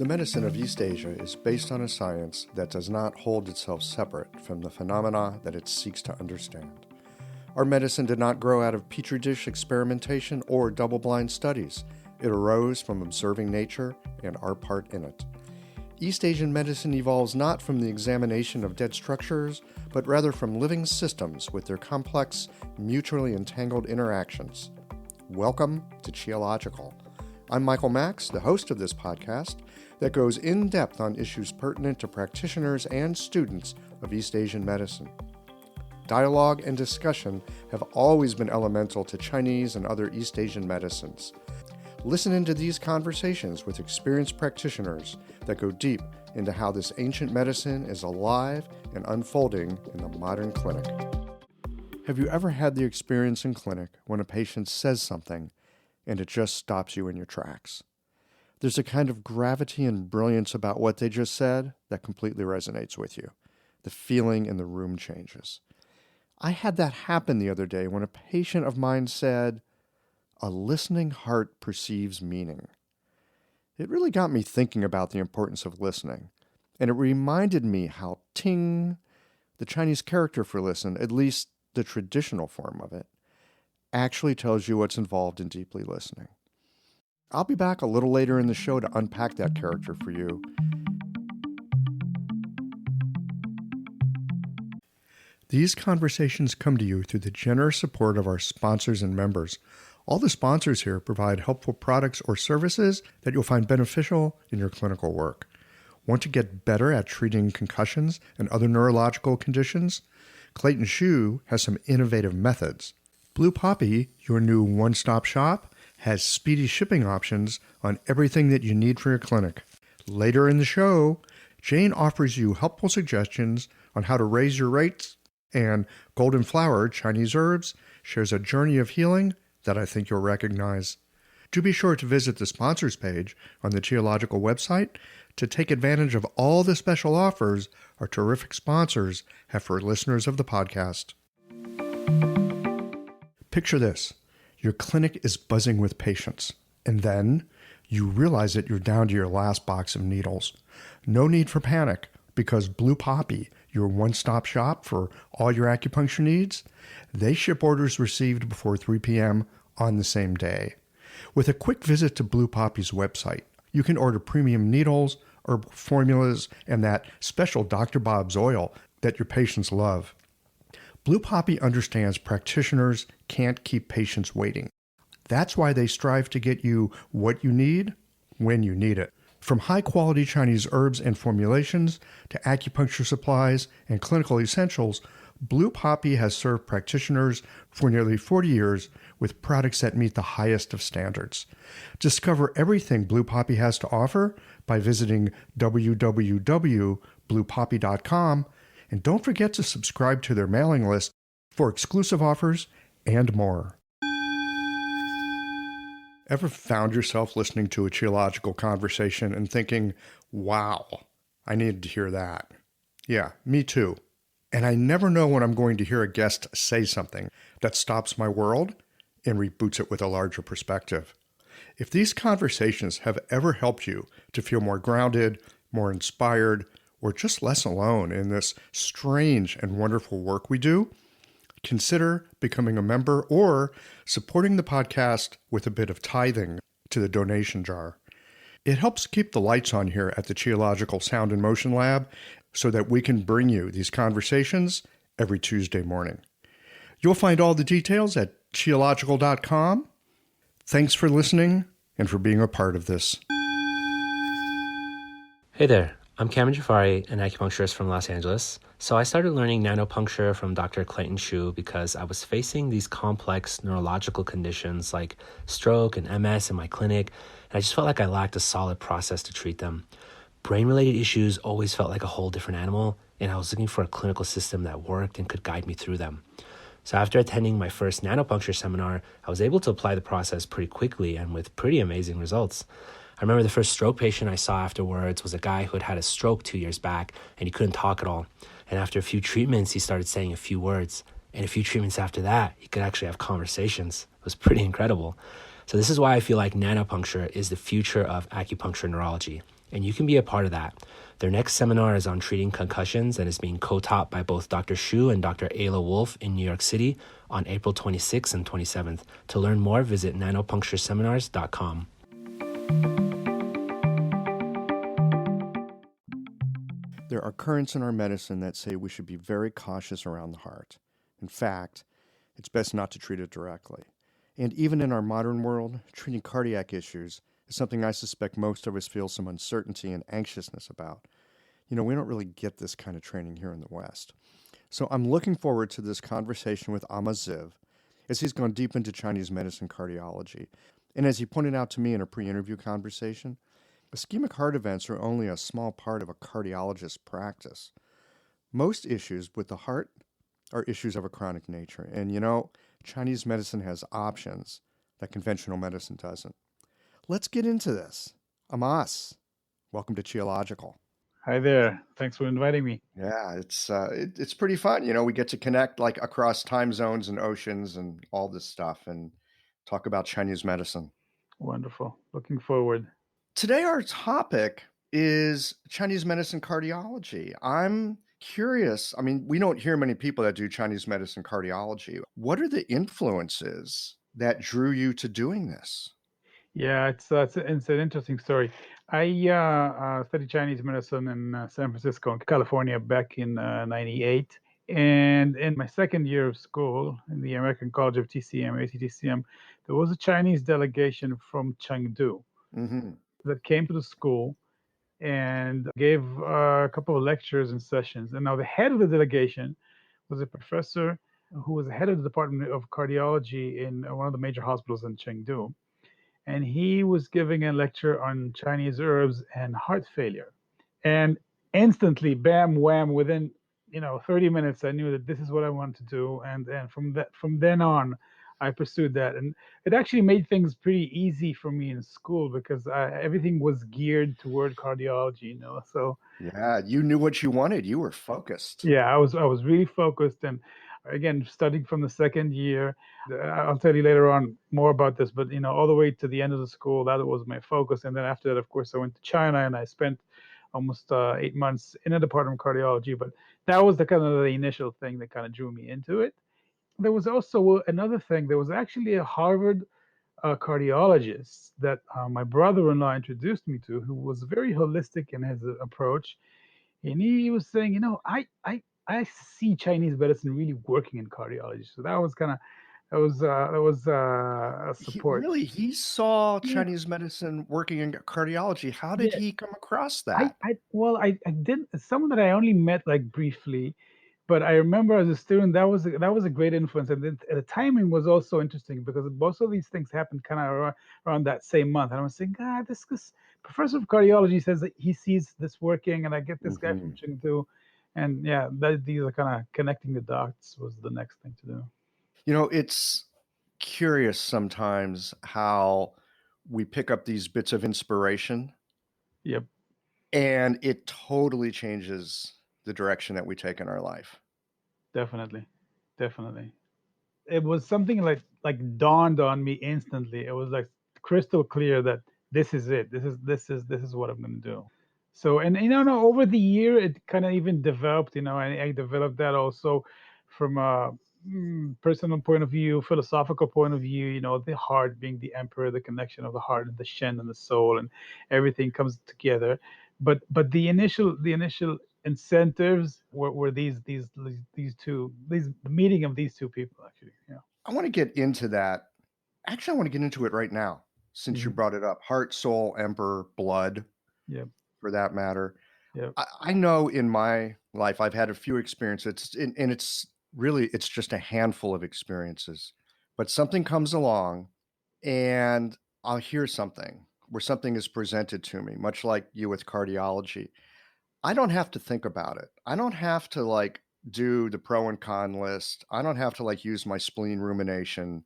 The medicine of East Asia is based on a science that does not hold itself separate from the phenomena that it seeks to understand. Our medicine did not grow out of petri dish experimentation or double-blind studies. It arose from observing nature and our part in it. East Asian medicine evolves not from the examination of dead structures, but rather from living systems with their complex, mutually entangled interactions. Welcome to Qiological. I'm Michael Max, the host of this podcast that goes in depth on issues pertinent to practitioners and students of East Asian medicine. Dialogue and discussion have always been elemental to Chinese and other East Asian medicines. Listen into these conversations with experienced practitioners that go deep into how this ancient medicine is alive and unfolding in the modern clinic. Have you ever had the experience in clinic when a patient says something and it just stops you in your tracks? There's a kind of gravity and brilliance about what they just said that completely resonates with you. The feeling in the room changes. I had that happen the other day when a patient of mine said, "A listening heart perceives meaning." It really got me thinking about the importance of listening, and it reminded me how ting, the Chinese character for listen, at least the traditional form of it, actually tells you what's involved in deeply listening. I'll be back a little later in the show to unpack that character for you. These conversations come to you through the generous support of our sponsors and members. All the sponsors here provide helpful products or services that you'll find beneficial in your clinical work. Want to get better at treating concussions and other neurological conditions? Clayton Shu has some innovative methods. Blue Poppy, your new one-stop shop, has speedy shipping options on everything that you need for your clinic. Later in the show, Jane offers you helpful suggestions on how to raise your rates, and Golden Flower, Chinese Herbs, shares a journey of healing that I think you'll recognize. Do be sure to visit the sponsors page on the Qiological website to take advantage of all the special offers our terrific sponsors have for listeners of the podcast. Picture this. Your clinic is buzzing with patients, and then you realize that you're down to your last box of needles. No need for panic, because Blue Poppy, your one-stop shop for all your acupuncture needs, they ship orders received before 3 p.m. on the same day. With a quick visit to Blue Poppy's website, you can order premium needles, herbal formulas, and that special Dr. Bob's oil that your patients love. Blue Poppy understands practitioners can't keep patients waiting. That's why they strive to get you what you need when you need it. From high-quality Chinese herbs and formulations to acupuncture supplies and clinical essentials, Blue Poppy has served practitioners for nearly 40 years with products that meet the highest of standards. Discover everything Blue Poppy has to offer by visiting www.bluepoppy.com, and don't forget to subscribe to their mailing list for exclusive offers and more. Ever found yourself listening to a Qiological conversation and thinking, wow, I needed to hear that? Yeah, me too. And I never know when I'm going to hear a guest say something that stops my world and reboots it with a larger perspective. If these conversations have ever helped you to feel more grounded, more inspired, or just less alone in this strange and wonderful work we do, consider becoming a member or supporting the podcast with a bit of tithing to the donation jar. It helps keep the lights on here at the Qiological Sound and Motion Lab so that we can bring you these conversations every Tuesday morning. You'll find all the details at qiological.com. Thanks for listening and for being a part of this. Hey there. I'm Cameron Jafari, an acupuncturist from Los Angeles. So I started learning nanopuncture from Dr. Clayton Shu because I was facing these complex neurological conditions like stroke and MS in my clinic, and I just felt like I lacked a solid process to treat them. Brain-related issues always felt like a whole different animal, and I was looking for a clinical system that worked and could guide me through them. So after attending my first nanopuncture seminar, I was able to apply the process pretty quickly and with pretty amazing results. I remember the first stroke patient I saw afterwards was a guy who had had a stroke 2 years back, and he couldn't talk at all. And after a few treatments, he started saying a few words. And a few treatments after that, he could actually have conversations. It was pretty incredible. So this is why I feel like nanopuncture is the future of acupuncture neurology. and you can be a part of that. Their next seminar is on treating concussions and is being co-taught by both Dr. Shu and Dr. Ayla Wolf in New York City on April 26th and 27th. To learn more, visit nanopunctureseminars.com. There are currents in our medicine that say we should be very cautious around the heart. In fact, it's best not to treat it directly. And even in our modern world, treating cardiac issues is something I suspect most of us feel some uncertainty and anxiousness about. We don't really get this kind of training here in the West. So I'm looking forward to this conversation with Amma Ziv, as he's gone deep into Chinese medicine cardiology. And as he pointed out to me in a pre-interview conversation, ischemic heart events are only a small part of a cardiologist's practice. Most issues with the heart are issues of a chronic nature. And Chinese medicine has options that conventional medicine doesn't. Let's get into this. Amas, welcome to Qiological. Hi there. Thanks for inviting me. Yeah, it's pretty fun. We get to connect like across time zones and oceans and all this stuff and talk about Chinese medicine. Wonderful. Looking forward. Today our topic is Chinese medicine cardiology. I'm curious. I mean, we don't hear many people that do Chinese medicine cardiology. What are the influences that drew you to doing this? Yeah, it's an interesting story. I studied Chinese medicine in San Francisco, California, back in '98. And in my second year of school in the American College of TCM, ACTCM, there was a Chinese delegation from Chengdu that came to the school and gave a couple of lectures and sessions. And now the head of the delegation was a professor who was the head of the Department of Cardiology in one of the major hospitals in Chengdu. And he was giving a lecture on Chinese herbs and heart failure. And instantly, bam, wham, within 30 minutes, I knew that this is what I wanted to do. And from then on, I pursued that. And it actually made things pretty easy for me in school because everything was geared toward cardiology, So yeah, you knew what you wanted. You were focused. Yeah, I was really focused, and again, studying from the second year. I'll tell you later on more about this, but all the way to the end of the school, that was my focus. And then after that, of course, I went to China and I spent almost 8 months in a department of cardiology. But that was the kind of the initial thing that kind of drew me into it. There was also another thing. There was actually a Harvard cardiologist that my brother-in-law introduced me to, who was very holistic in his approach. And he was saying, I see Chinese medicine really working in cardiology. So that was kind of a support. He saw Yeah. Chinese medicine working in cardiology. How did he come across that? I didn't. Someone that I only met like briefly, but I remember as a student that was a great influence. And the timing was also interesting because most of these things happened kind of around that same month. And I was saying, God, this professor of cardiology says that he sees this working, and I get this guy from Chengdu, and yeah, these are kind of connecting the dots was the next thing to do. It's curious sometimes how we pick up these bits of inspiration. Yep. And it totally changes the direction that we take in our life. Definitely. It was something like dawned on me instantly. It was like crystal clear that this is it. This is what I'm going to do. So, and no, over the year it kind of even developed. I developed that also from a personal point of view, philosophical point of view. The heart being the emperor, the connection of the heart and the shen and the soul, and everything comes together. But the initial incentives were the meeting of these two people actually. Yeah. I want to get into that. Actually, I want to get into it right now since you brought it up. Heart, soul, emperor, blood. Yep. For that matter. Yep. I know in my life I've had a few experiences, and it's just a handful of experiences. But something comes along, and I'll hear something where something is presented to me, much like you with cardiology. I don't have to think about it. I don't have to do the pro and con list. I don't have to use my spleen rumination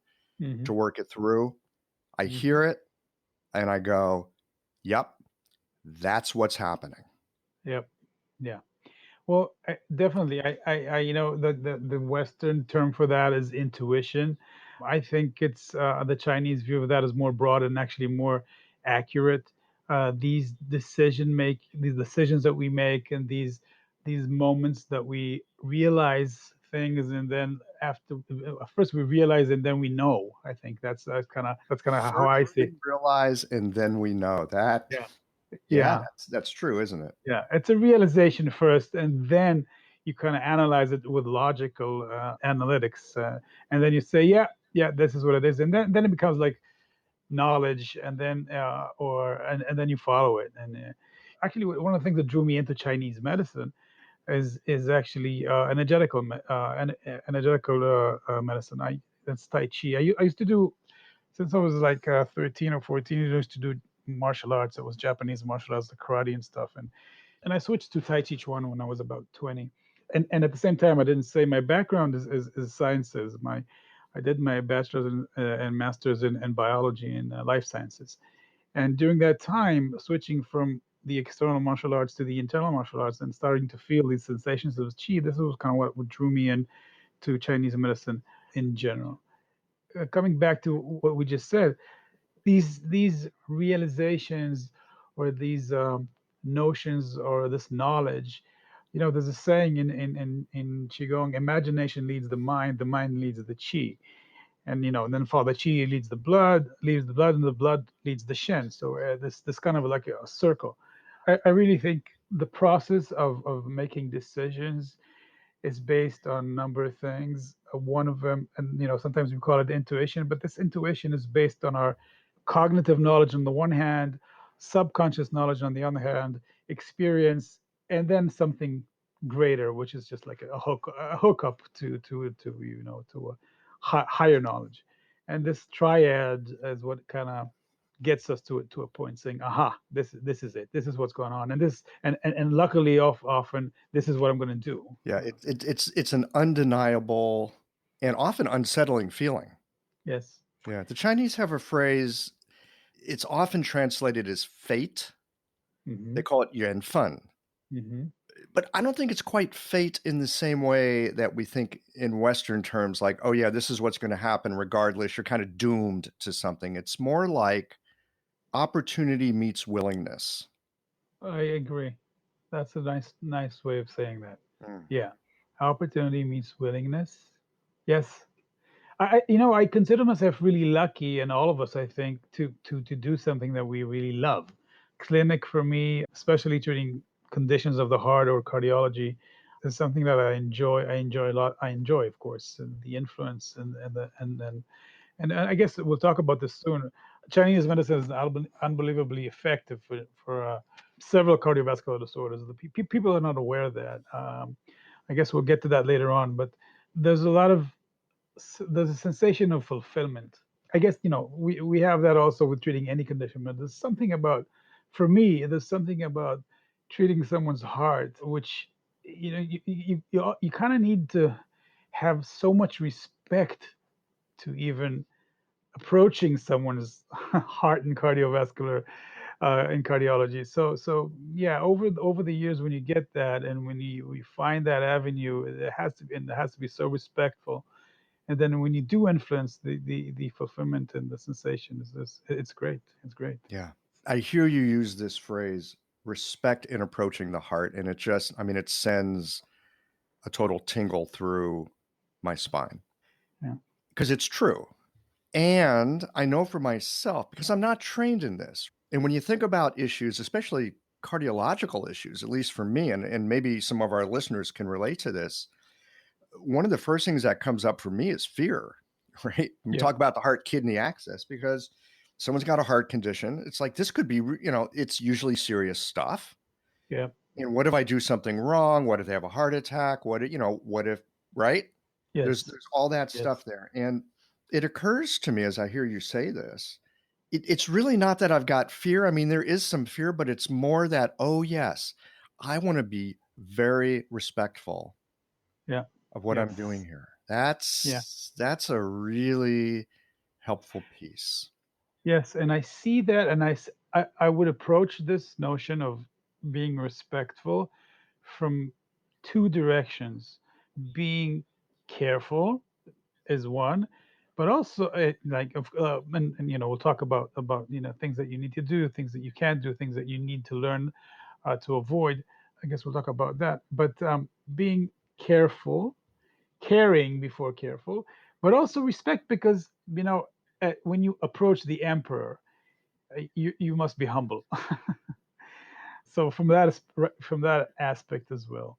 to work it through. I hear it and I go, yep, that's what's happening. Yep. Yeah. Well, definitely. I the Western term for that is intuition. I think it's the Chinese view of that is more broad and actually more accurate. these decisions that we make, and these moments that we realize things, and then after first we realize and then we know. I think that's kind of how First I see we it. realize and then we know. That, Yeah, yeah, yeah, that's true, isn't it? yeah. It's a realization first, and then you kind of analyze it with logical analytics, and then you say, yeah, yeah, this is what it is, and then it becomes like knowledge, and then and then you follow it. And actually, one of the things that drew me into Chinese medicine is actually energetical medicine. That's Tai Chi. I used to do since I was like 13 or 14. I used to do martial arts. It was Japanese martial arts, the karate and stuff, and I switched to Tai Chi Chuan when I was about 20. And at the same time, I didn't say my background is sciences. I did my bachelor's and master's in biology and life sciences. And during that time, switching from the external martial arts to the internal martial arts and starting to feel these sensations of chi, this was kind of what drew me in to Chinese medicine in general. Coming back to what we just said, these realizations or these notions or this knowledge, there's a saying in qigong: imagination leads the mind leads the qi, and then for the qi leads the blood, and the blood leads the shen. So this kind of like a circle. I really think the process of making decisions is based on a number of things. One of them, and sometimes we call it intuition, but this intuition is based on our cognitive knowledge on the one hand, subconscious knowledge on the other hand, experience, and then something greater, which is just like a hookup to a higher knowledge. And this triad is what kind of gets us to a point saying, aha, this is it, this is what's going on, and and luckily often this is what I'm going to do. Yeah, it's an undeniable and often unsettling feeling. Yes. Yeah, the Chinese have a phrase, it's often translated as fate. Hmm. They call it yuan fun. Hmm. But I don't think it's quite fate in the same way that we think in Western terms, like, oh, yeah, this is what's going to happen regardless. You're kind of doomed to something. It's more like opportunity meets willingness. I agree. That's a nice way of saying that. Mm. Yeah. Opportunity meets willingness. Yes. I consider myself really lucky, and all of us, I think, to do something that we really love. Clinic for me, especially treating conditions of the heart or cardiology, is something that I enjoy. I enjoy a lot. I enjoy, of course, and the influence and I guess we'll talk about this soon. Chinese medicine is unbelievably effective for several cardiovascular disorders. People are not aware of that. I guess we'll get to that later on, but there's a lot of there's a sensation of fulfillment. I guess we have that also with treating any condition, but there's something about, for me, there's something about treating someone's heart, which you kind of need to have so much respect to even approaching someone's heart and cardiovascular in cardiology. So yeah, over the years, when you get that, and when we find that avenue, it has to be so respectful. And then when you do influence, the fulfillment and the sensation it's great. It's great. Yeah. I hear you use this phrase, respect in approaching the heart. And it just, I mean, it sends a total tingle through my spine Yeah. because it's true. And I know for myself, because I'm not trained in this. And when you think about issues, especially cardiological issues, at least for me, and maybe some of our listeners can relate to this, one of the first things that comes up for me is fear, right? When we Yeah. talk about the heart kidney axis, because someone's got a heart condition, it's like this could be, it's usually serious stuff. Yeah. And what if I do something wrong? What if they have a heart attack? What if, right? There's Yes. there's all that Yes. stuff there. And it occurs to me as I hear you say this, it's really not that I've got fear. I mean, there is some fear, but it's more that, oh yes, I want to be very respectful Yeah. of what I'm doing Yes. here. Yeah. That's a really helpful piece. Yes. And I see that, and I would approach this notion of being respectful from two directions. Being careful is one, but also and we'll talk about things that you need to do, things that you can't do, things that you need to learn to avoid. I guess we'll talk about that. But being careful, caring before careful, but also respect, because when you approach the emperor, you must be humble. So from that aspect as well,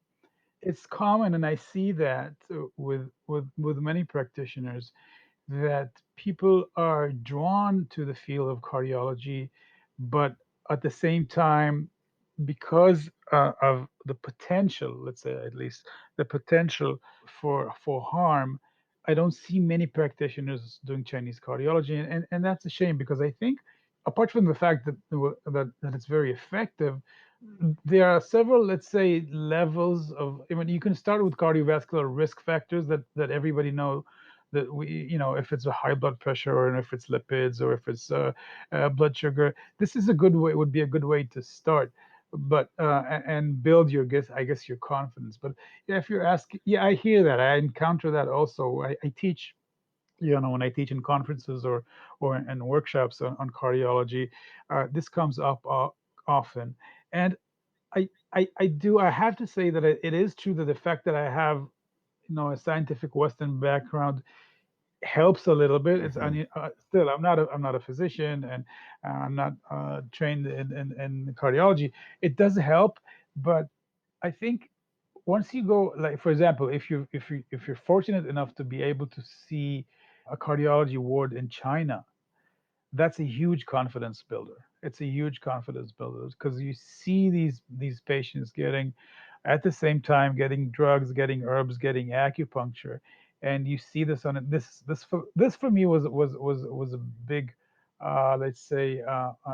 it's common, and I see that with many practitioners, that people are drawn to the field of cardiology, but at the same time, because of the potential, let's say at least the potential for harm, I don't see many practitioners doing Chinese cardiology, and that's a shame, because I think, apart from the fact that it's very effective, there are several, let's say, levels of. I mean, you can start with cardiovascular risk factors that everybody know, that if it's a high blood pressure, or if it's lipids, or if it's blood sugar. This is a good way. Would be a good way to start, but and build I guess your confidence. But yeah, if you're asking, yeah, I hear that. I encounter that also. I teach. When I teach in conferences or in workshops on cardiology, this comes up often. And I have to say that it is true that the fact that I have a scientific Western background helps a little bit. Hmm. Still, I'm not a physician, and I'm not trained in cardiology. It does help, but I think once you go, like, for example, if you're fortunate enough to be able to see a cardiology ward in China, that's a huge confidence builder. It's a huge confidence builder, because you see these patients getting, at the same time, getting drugs, getting herbs, getting acupuncture, and you see this on it. This for me was a big, let's say,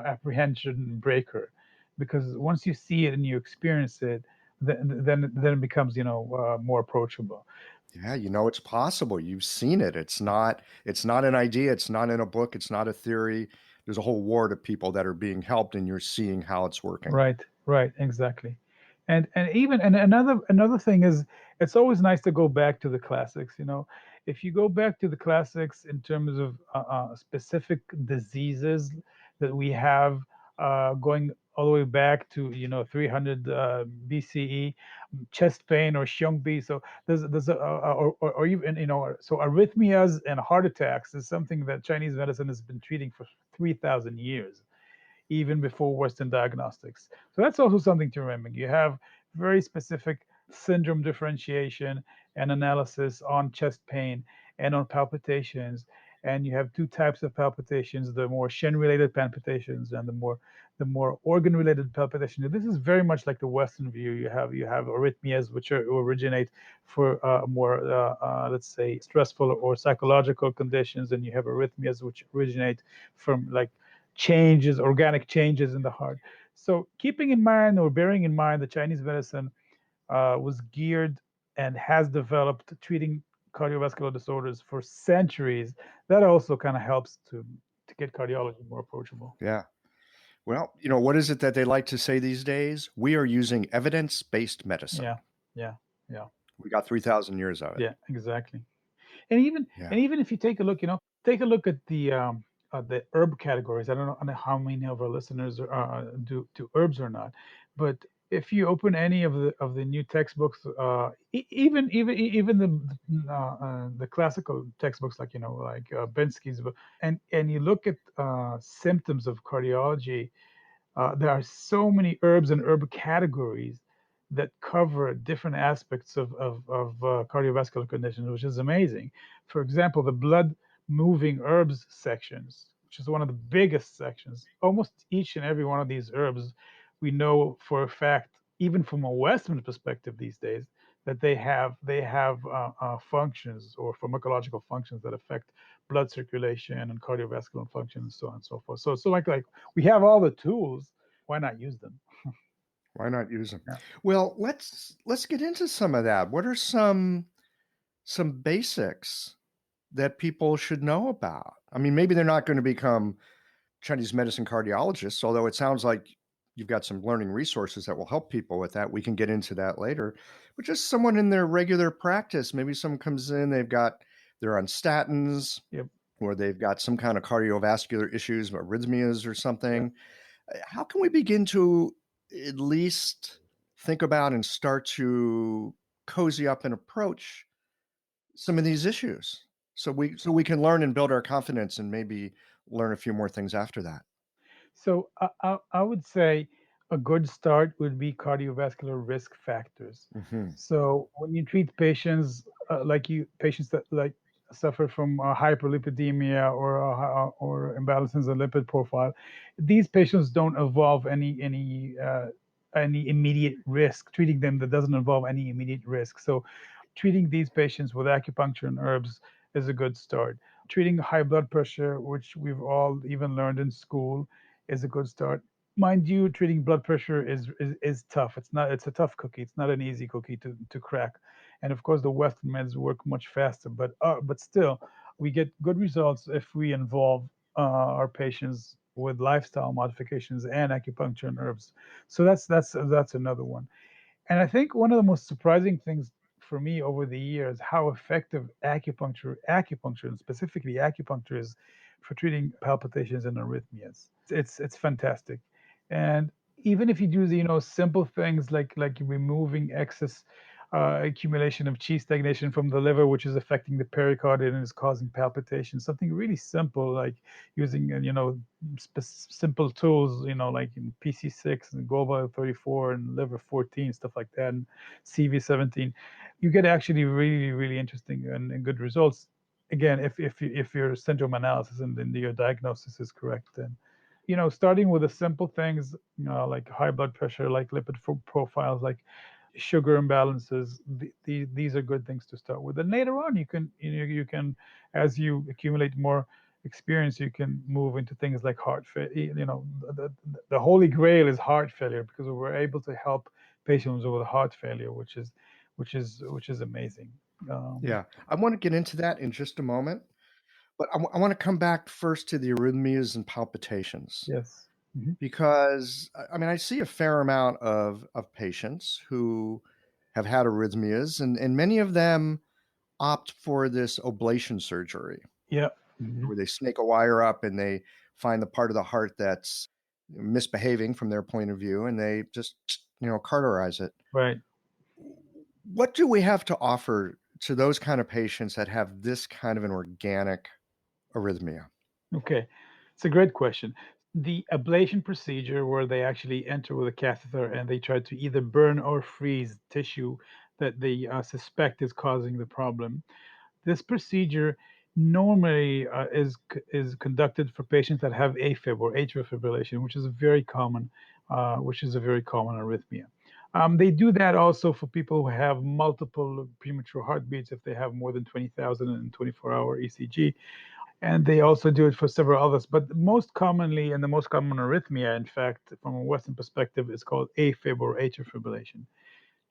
apprehension breaker, because once you see it and you experience it, then it becomes more approachable. Yeah, it's possible. You've seen it. It's not an idea, it's not in a book, it's not a theory. There's a whole ward of people that are being helped and you're seeing how it's working. Right, exactly. And another thing is, it's always nice to go back to the classics. If you go back to the classics in terms of specific diseases that we have, going all the way back to 300 BCE, chest pain or Xiongbi. So there's or even so arrhythmias and heart attacks is something that Chinese medicine has been treating for 3,000 years, even before Western diagnostics. So that's also something to remember. You have very specific syndrome differentiation and analysis on chest pain and on palpitations. And you have two types of palpitations: the more Shen-related palpitations and the more organ-related palpitations. This is very much like the Western view. You have arrhythmias, which originate for more, let's say, stressful or psychological conditions, and you have arrhythmias which originate from, like, organic changes in the heart. So keeping in mind, or bearing in mind, that Chinese medicine was geared and has developed treating cardiovascular disorders for centuries, that also kind of helps to get cardiology more approachable. Yeah. Well, what is it that they like to say these days? We are using evidence-based medicine. Yeah, yeah, yeah, We got 3,000 years of it. yeah, exactly. And even if you take a look at the herb categories. I don't know how many of our listeners do herbs or not, but if you open any of the new textbooks, even the classical textbooks, like Bensky's book, and you look at symptoms of cardiology, there are so many herbs and herb categories that cover different aspects of cardiovascular conditions, which is amazing. For example, the blood moving herbs sections, which is one of the biggest sections. Almost each and every one of these herbs, we know for a fact, even from a Western perspective these days, that they have functions, or pharmacological functions, that affect blood circulation and cardiovascular function, and so on and so forth. So like we have all the tools. Why not use them? Why not use them? Yeah. Well, let's get into some of that. What are some basics that people should know about? I mean, maybe they're not going to become Chinese medicine cardiologists, although it sounds like you've got some learning resources that will help people with that. We can get into that later. But just someone in their regular practice, maybe someone comes in, they've got they're on statins, Yep. or they've got some kind of cardiovascular issues, arrhythmias or Yeah. something. How can we begin to at least think about and start to cozy up and approach some of these issues so we can learn and build our confidence and maybe learn a few more things after that? So I would say a good start would be cardiovascular risk factors. Hmm. So when you treat patients patients that like suffer from hyperlipidemia or imbalances in lipid profile, these patients don't involve any immediate risk. Treating them that doesn't involve any immediate risk. So treating these patients with acupuncture and herbs is a good start. Treating high blood pressure, which we've all even learned in school, is a good start. Mind you, treating blood pressure is tough. It's a tough cookie. It's not an easy cookie to crack. And of course, the Western meds work much faster. But still, we get good results if we involve our patients with lifestyle modifications and acupuncture and herbs. So that's another one. And I think one of the most surprising things for me over the years, how effective acupuncture, and specifically acupuncture is for treating palpitations and arrhythmias. It's fantastic. And even if you do simple things like removing excess accumulation of chi stagnation from the liver, which is affecting the pericardium and is causing palpitations, something really simple like using simple tools, like in PC6 and Global 34 and Liver 14, stuff like that, and CV17, you get actually really, really interesting and good results. Again, if your syndrome analysis and then your diagnosis is correct, then starting with the simple things, like high blood pressure, like lipid profiles, like sugar imbalances. These are good things to start with. And later on, you can, as you accumulate more experience, you can move into things like heart failure. The holy grail is heart failure because we're able to help patients with heart failure, which is amazing. Um, Yeah, I want to get into that in just a moment, but I want to come back first to the arrhythmias and palpitations yes. Mhm. because I mean I see a fair amount of patients who have had arrhythmias, and many of them opt for this oblation surgery Yeah. Mhm. where they snake a wire up and they find the part of the heart that's misbehaving from their point of view, and they just cauterize it. Right. What do we have to offer to those kind of patients that have this kind of an organic arrhythmia? Okay. It's a great question. The ablation procedure, where they actually enter with a catheter and they try to either burn or freeze tissue that they suspect is causing the problem. This procedure normally is conducted for patients that have AFib or atrial fibrillation, which is a very common arrhythmia. They do that also for people who have multiple premature heartbeats if they have more than 20,000 in 24-hour ECG, and they also do it for several others. But most commonly, and the most common arrhythmia, in fact, from a Western perspective, is called AFib or atrial fibrillation.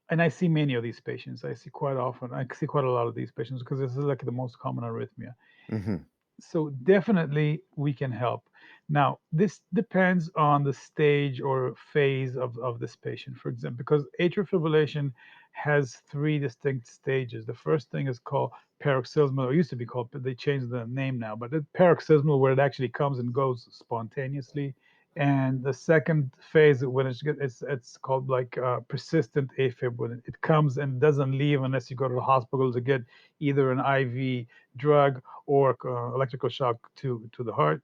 And I see many of these patients. I see quite often. I see quite a lot of these patients because this is like the most common arrhythmia. Hmm. So definitely we can help. Now, this depends on the stage or phase of this patient, for example, because atrial fibrillation has three distinct stages. The first thing is called paroxysmal, or used to be called, but they changed the name now, but it's paroxysmal, where it actually comes and goes spontaneously. And the second phase, when it's called like persistent AFib, when it comes and doesn't leave unless you go to the hospital to get either an IV drug or electrical shock to the heart.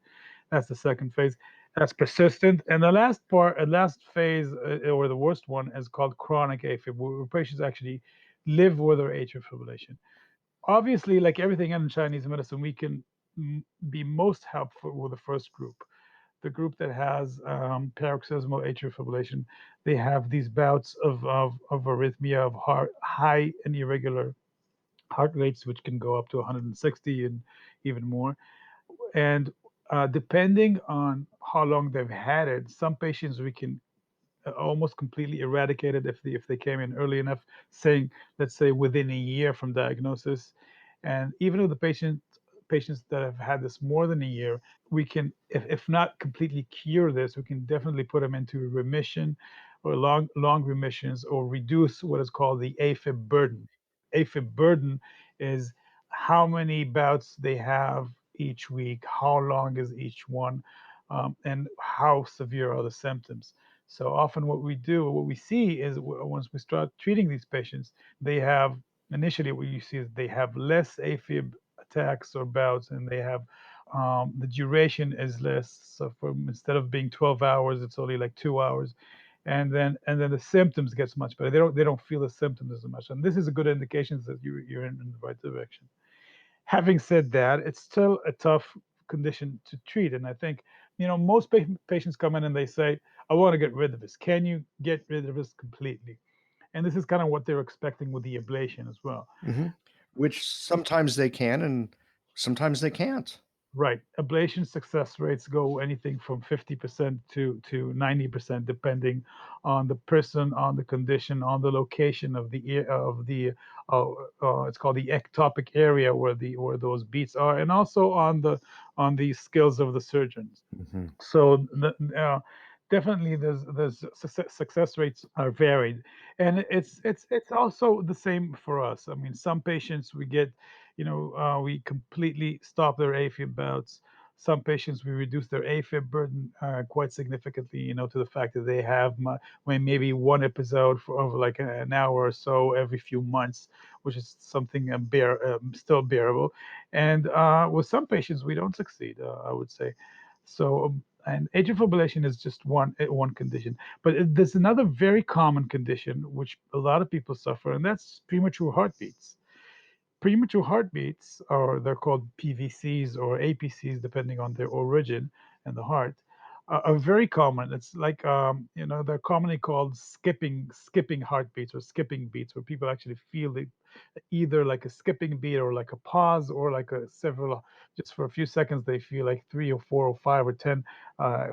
That's the second phase. That's persistent. And the last phase, or the worst one, is called chronic AFib, where patients actually live with their atrial fibrillation. Obviously, like everything in Chinese medicine, we can be most helpful with the first group. The group that has paroxysmal atrial fibrillation, they have these bouts of arrhythmia, of high and irregular heart rates, which can go up to 160 and even more. And depending on how long they've had it, some patients we can almost completely eradicate it if they came in early enough, saying, let's say, within a year from diagnosis. And even with the patients that have had this more than a year, we can, if not completely cure this, we can definitely put them into remission or long remissions, or reduce what is called the AFib burden. AFib burden is how many bouts they have each week, how long is each one, and how severe are the symptoms. So often, what we see is once we start treating these patients, they have initially what you see is they have less AFib attacks or bouts, and they have the duration is less. So instead of being 12 hours, it's only like 2 hours, and then the symptoms gets much better. They don't feel the symptoms as much, and this is a good indication that you're in the right direction. Having said that, it's still a tough condition to treat, and I think most patients come in and they say, "I want to get rid of this. Can you get rid of this completely?" And this is kind of what they're expecting with the ablation as well. Mm-hmm. Which sometimes they can and sometimes they can't. Right. Ablation success rates go anything from 50% to 90%, depending on the person, on the condition, on the location of the it's called the ectopic area where those beats are, and also on the skills of the surgeons. Mm-hmm. So definitely there's success rates are varied, and it's also the same for us. I mean, some patients we get, we completely stop their AFib bouts. Some patients we reduce their AFib burden quite significantly, to the fact that they have when maybe one episode for over like an hour or so every few months, which is something still bearable. And with some patients we don't succeed, I would say. So, and atrial fibrillation is just one condition, but there's another very common condition which a lot of people suffer, and that's premature heartbeats. Premature heartbeats, or they're called PVCs or APCs, depending on their origin and the heart, are very common. It's like they're commonly called skipping heartbeats or skipping beats, where people actually feel either like a skipping beat or like a pause or like a several, just for a few seconds they feel like 3 or 4 or 5 or 10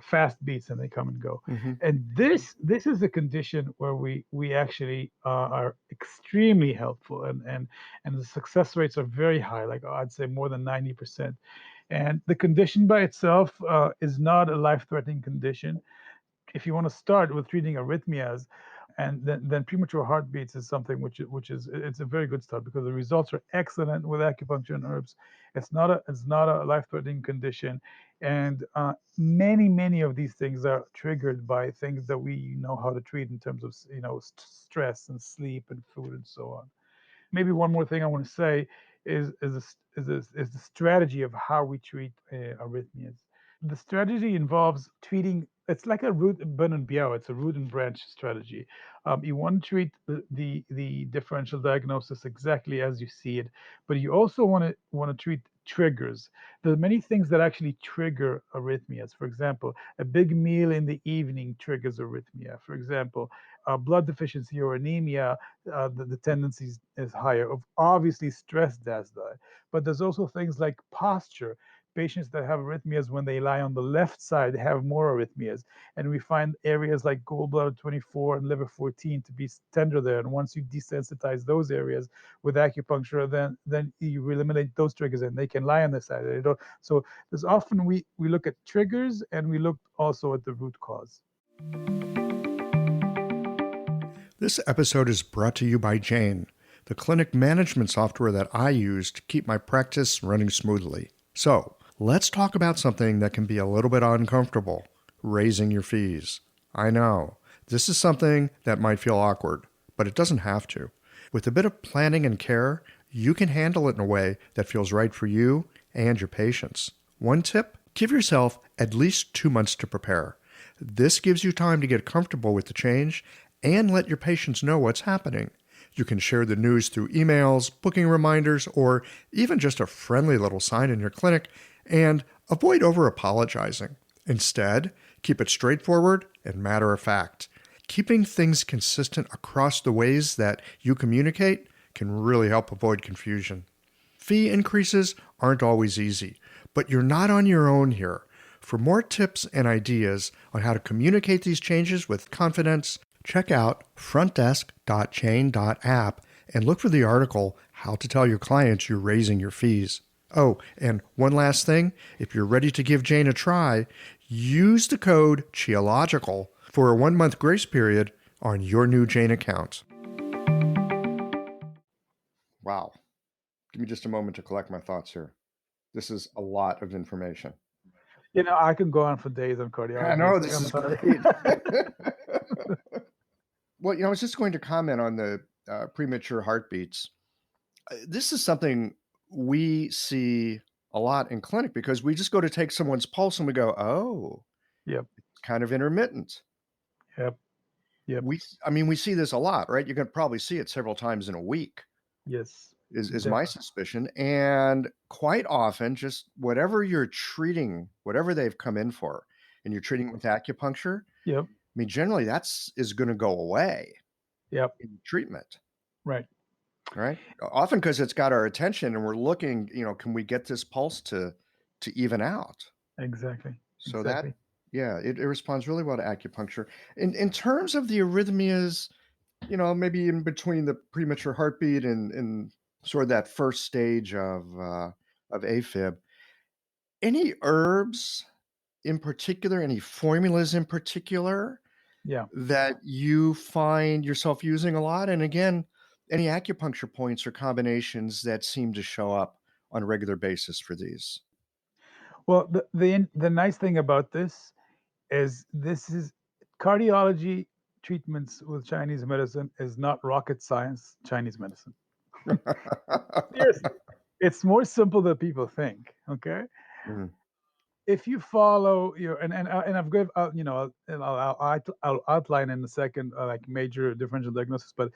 fast beats, and they come and go. Mm-hmm. And this is a condition where we actually are extremely helpful, and the success rates are very high, like I'd say more than 90%. And the condition by itself is not a life-threatening condition. If you want to start with treating arrhythmias, and then premature heartbeats is something which is it's a very good start, because the results are excellent with acupuncture and herbs. It's not a life-threatening condition, and many of these things are triggered by things that we know how to treat in terms of stress and sleep and food and so on. Maybe one more thing I want to say is the strategy of how we treat arrhythmias. The strategy involves treating. It's like a root and biao. It's a root and branch strategy. You want to treat the differential diagnosis exactly as you see it, but you also want to treat triggers. There are many things that actually trigger arrhythmias. For example, a big meal in the evening triggers arrhythmia. For example, blood deficiency or anemia, the tendency is higher. Obviously, stress does that, but there's also things like posture. Patients that have arrhythmias when they lie on the left side have more arrhythmias, and we find areas like gallbladder 24 and liver 14 to be tender there. And once you desensitize those areas with acupuncture, then you eliminate those triggers, and they can lie on the side. They don't. So there's often we look at triggers, and we look also at the root cause. This episode is brought to you by Jane, the clinic management software that I use to keep my practice running smoothly. So, let's talk about something that can be a little bit uncomfortable: raising your fees. I know, this is something that might feel awkward, but it doesn't have to. With a bit of planning and care, you can handle it in a way that feels right for you and your patients. One tip: give yourself at least 2 months to prepare. This gives you time to get comfortable with the change and let your patients know what's happening. You can share the news through emails, booking reminders, or even just a friendly little sign in your clinic, and avoid over-apologizing. Instead, keep it straightforward and matter-of-fact. Keeping things consistent across the ways that you communicate can really help avoid confusion. Fee increases aren't always easy, but you're not on your own here. For more tips and ideas on how to communicate these changes with confidence, check out frontdesk.chain.app and look for the article, How to Tell Your Clients You're Raising Your Fees. Oh, and one last thing, if you're ready to give Jane a try, use the code CHIOLOGICAL for a 1-month grace period on your new Jane account. Wow. Give me just a moment to collect my thoughts here. This is a lot of information. I can go on for days on I cardiology. know, this is great. Well, I was just going to comment on the premature heartbeats. This is something we see a lot in clinic because we just go to take someone's pulse and we go, oh, Yep. it's kind of intermittent. Yep. Yep. We see this a lot, right? You can probably see it several times in a week. Yes. Is my suspicion. And quite often, just whatever you're treating, whatever they've come in for, and you're treating with acupuncture, Yep. generally is going to go away Yep. in treatment. Right. Right. Often because it's got our attention and we're looking, can we get this pulse to even out? Exactly. So exactly. it responds really well to acupuncture. In terms of the arrhythmias, maybe in between the premature heartbeat and sort of that first stage of AFib, any herbs in particular, any formulas in particular Yeah. that you find yourself using a lot? And again, any acupuncture points or combinations that seem to show up on a regular basis for these? Well, the nice thing about this is cardiology treatments with Chinese medicine is not rocket science Chinese medicine. Seriously, it's more simple than people think. Okay, Mhm. if you follow your and I've given and I'll outline in a second like major differential diagnosis, but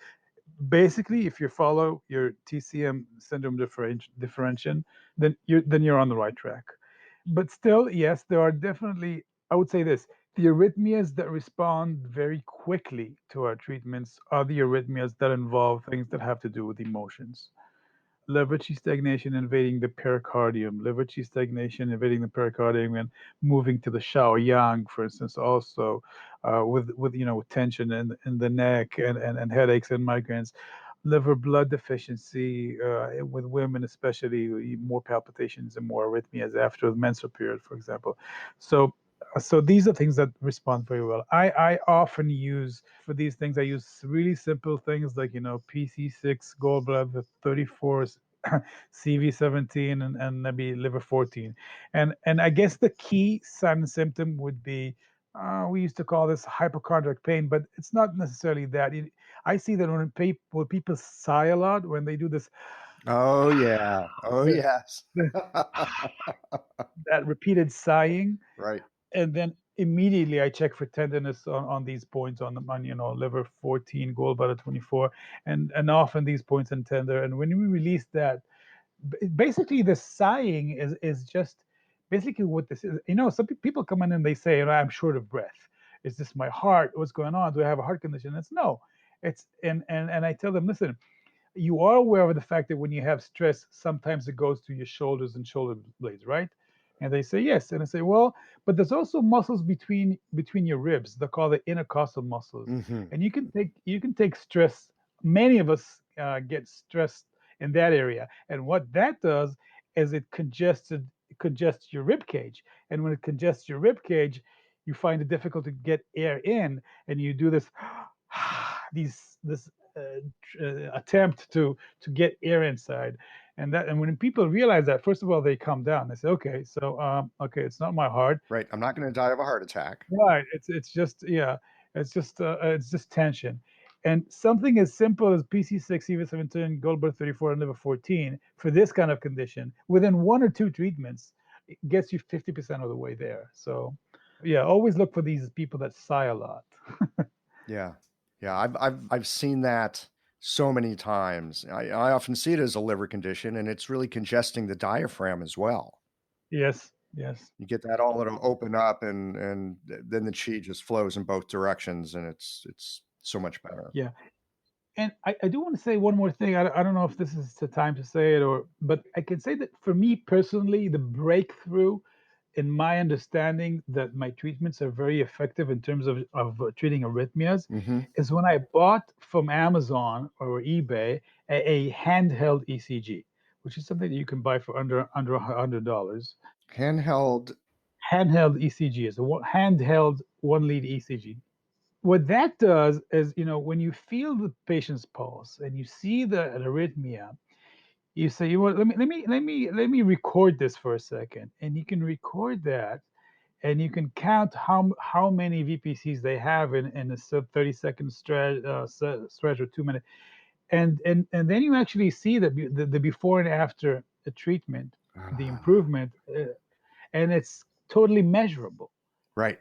basically, if you follow your TCM syndrome differentiation, then you're on the right track. But still, yes, there are definitely, I would say this, the arrhythmias that respond very quickly to our treatments are the arrhythmias that involve things that have to do with emotions. Liver qi stagnation invading the pericardium, liver qi stagnation invading the pericardium and moving to the Shaoyang, for instance, also with tension in the neck and headaches and migraines. Liver blood deficiency with women, especially more palpitations and more arrhythmias after the menstrual period, for example. So these are things that respond very well. I often use for these things. I use really simple things like PC6, gallbladder 34, CV17, and maybe liver 14. And I guess the key sign and symptom would be we used to call this hypochondriac pain, but it's not necessarily that. I see that when people sigh a lot, when they do this, Oh, yeah. Oh, the, yes. the, that repeated sighing, Right. and then immediately I check for tenderness on these points on liver 14, gallbladder 24, and often these points are tender. And when we release that, basically the sighing is just basically what this is. Some people come in and they say, I'm short of breath. Is this my heart? What's going on? Do I have a heart condition? It's no. It's and I tell them, listen, you are aware of the fact that when you have stress, sometimes it goes to your shoulders and shoulder blades, right? And they say yes. And I say, well, but there's also muscles between your ribs. They're called the intercostal muscles. Mm-hmm. And you can take stress. Many of us get stressed in that area. And what that does is it congests your rib cage. And when it congests your rib cage, you find it difficult to get air in, and you do this this attempt to get air inside. And when people realize that, first of all, they calm down. They say, okay, so okay, it's not my heart. Right. I'm not going to die of a heart attack. Right. It's just it's just tension. And something as simple as PC6, CV17, gallbladder 34, and liver 14 for this kind of condition, within one or two treatments, it gets you 50% of the way there. So, yeah, always look for these people that sigh a lot. Yeah. Yeah. I've seen that so many times. I often see it as a liver condition, and it's really congesting the diaphragm as well. Yes. Yes. You get that all it'll open up, and then the chi just flows in both directions, and it's so much better. Yeah. And I do want to say one more thing. I don't know if this is the time to say it, but I can say that for me personally, the breakthrough in my understanding that my treatments are very effective in terms of treating arrhythmias Mm-hmm. is when I bought from Amazon or eBay a handheld ECG, which is something that you can buy for under $100. Handheld. Handheld ECG is handheld one lead ECG. What that does is, when you feel the patient's pulse and you see the arrhythmia, you say, well, let me record this for a second, and you can record that, and you can count how many VPCs they have in a 30-second stretch or 2 minute, and then you actually see the before and after the treatment, the Ah, improvement, and it's totally measurable. right.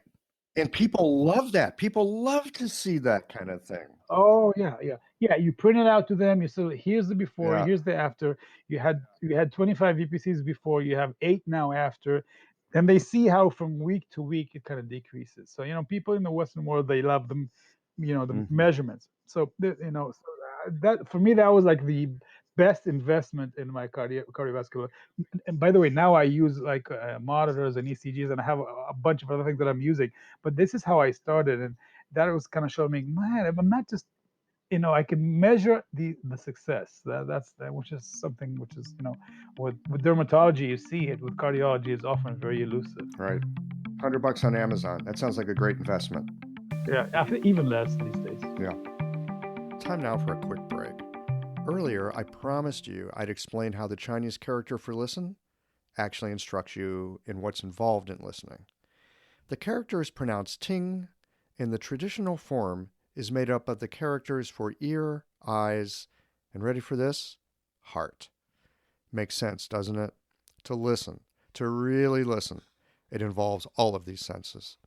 And people love that. People love to see that kind of thing. Oh yeah, yeah, yeah. You print it out to them. You say, here's the before, Yeah. here's the after. You had 25 VPCs before. You have 8 now after. And they see how from week to week it kind of decreases. So people in the Western world, they love them, the Hmm. measurements. So that for me, that was like the best investment in my cardiovascular. And by the way, now I use like monitors and ECGs, and I have a bunch of other things that I'm using. But this is how I started, and that was kind of showing me, man, I'm not just, I can measure the success. That, which is something which is, with dermatology, you see it. With cardiology, is often very elusive. Right. $100 on Amazon. That sounds like a great investment. Yeah, even less these days. Yeah. Time now for a quick break. Earlier, I promised you I'd explain how the Chinese character for listen actually instructs you in what's involved in listening. The character is pronounced ting, and the traditional form is made up of the characters for ear, eyes, and ready for this? Heart. Makes sense, doesn't it? To listen, to really listen, it involves all of these senses.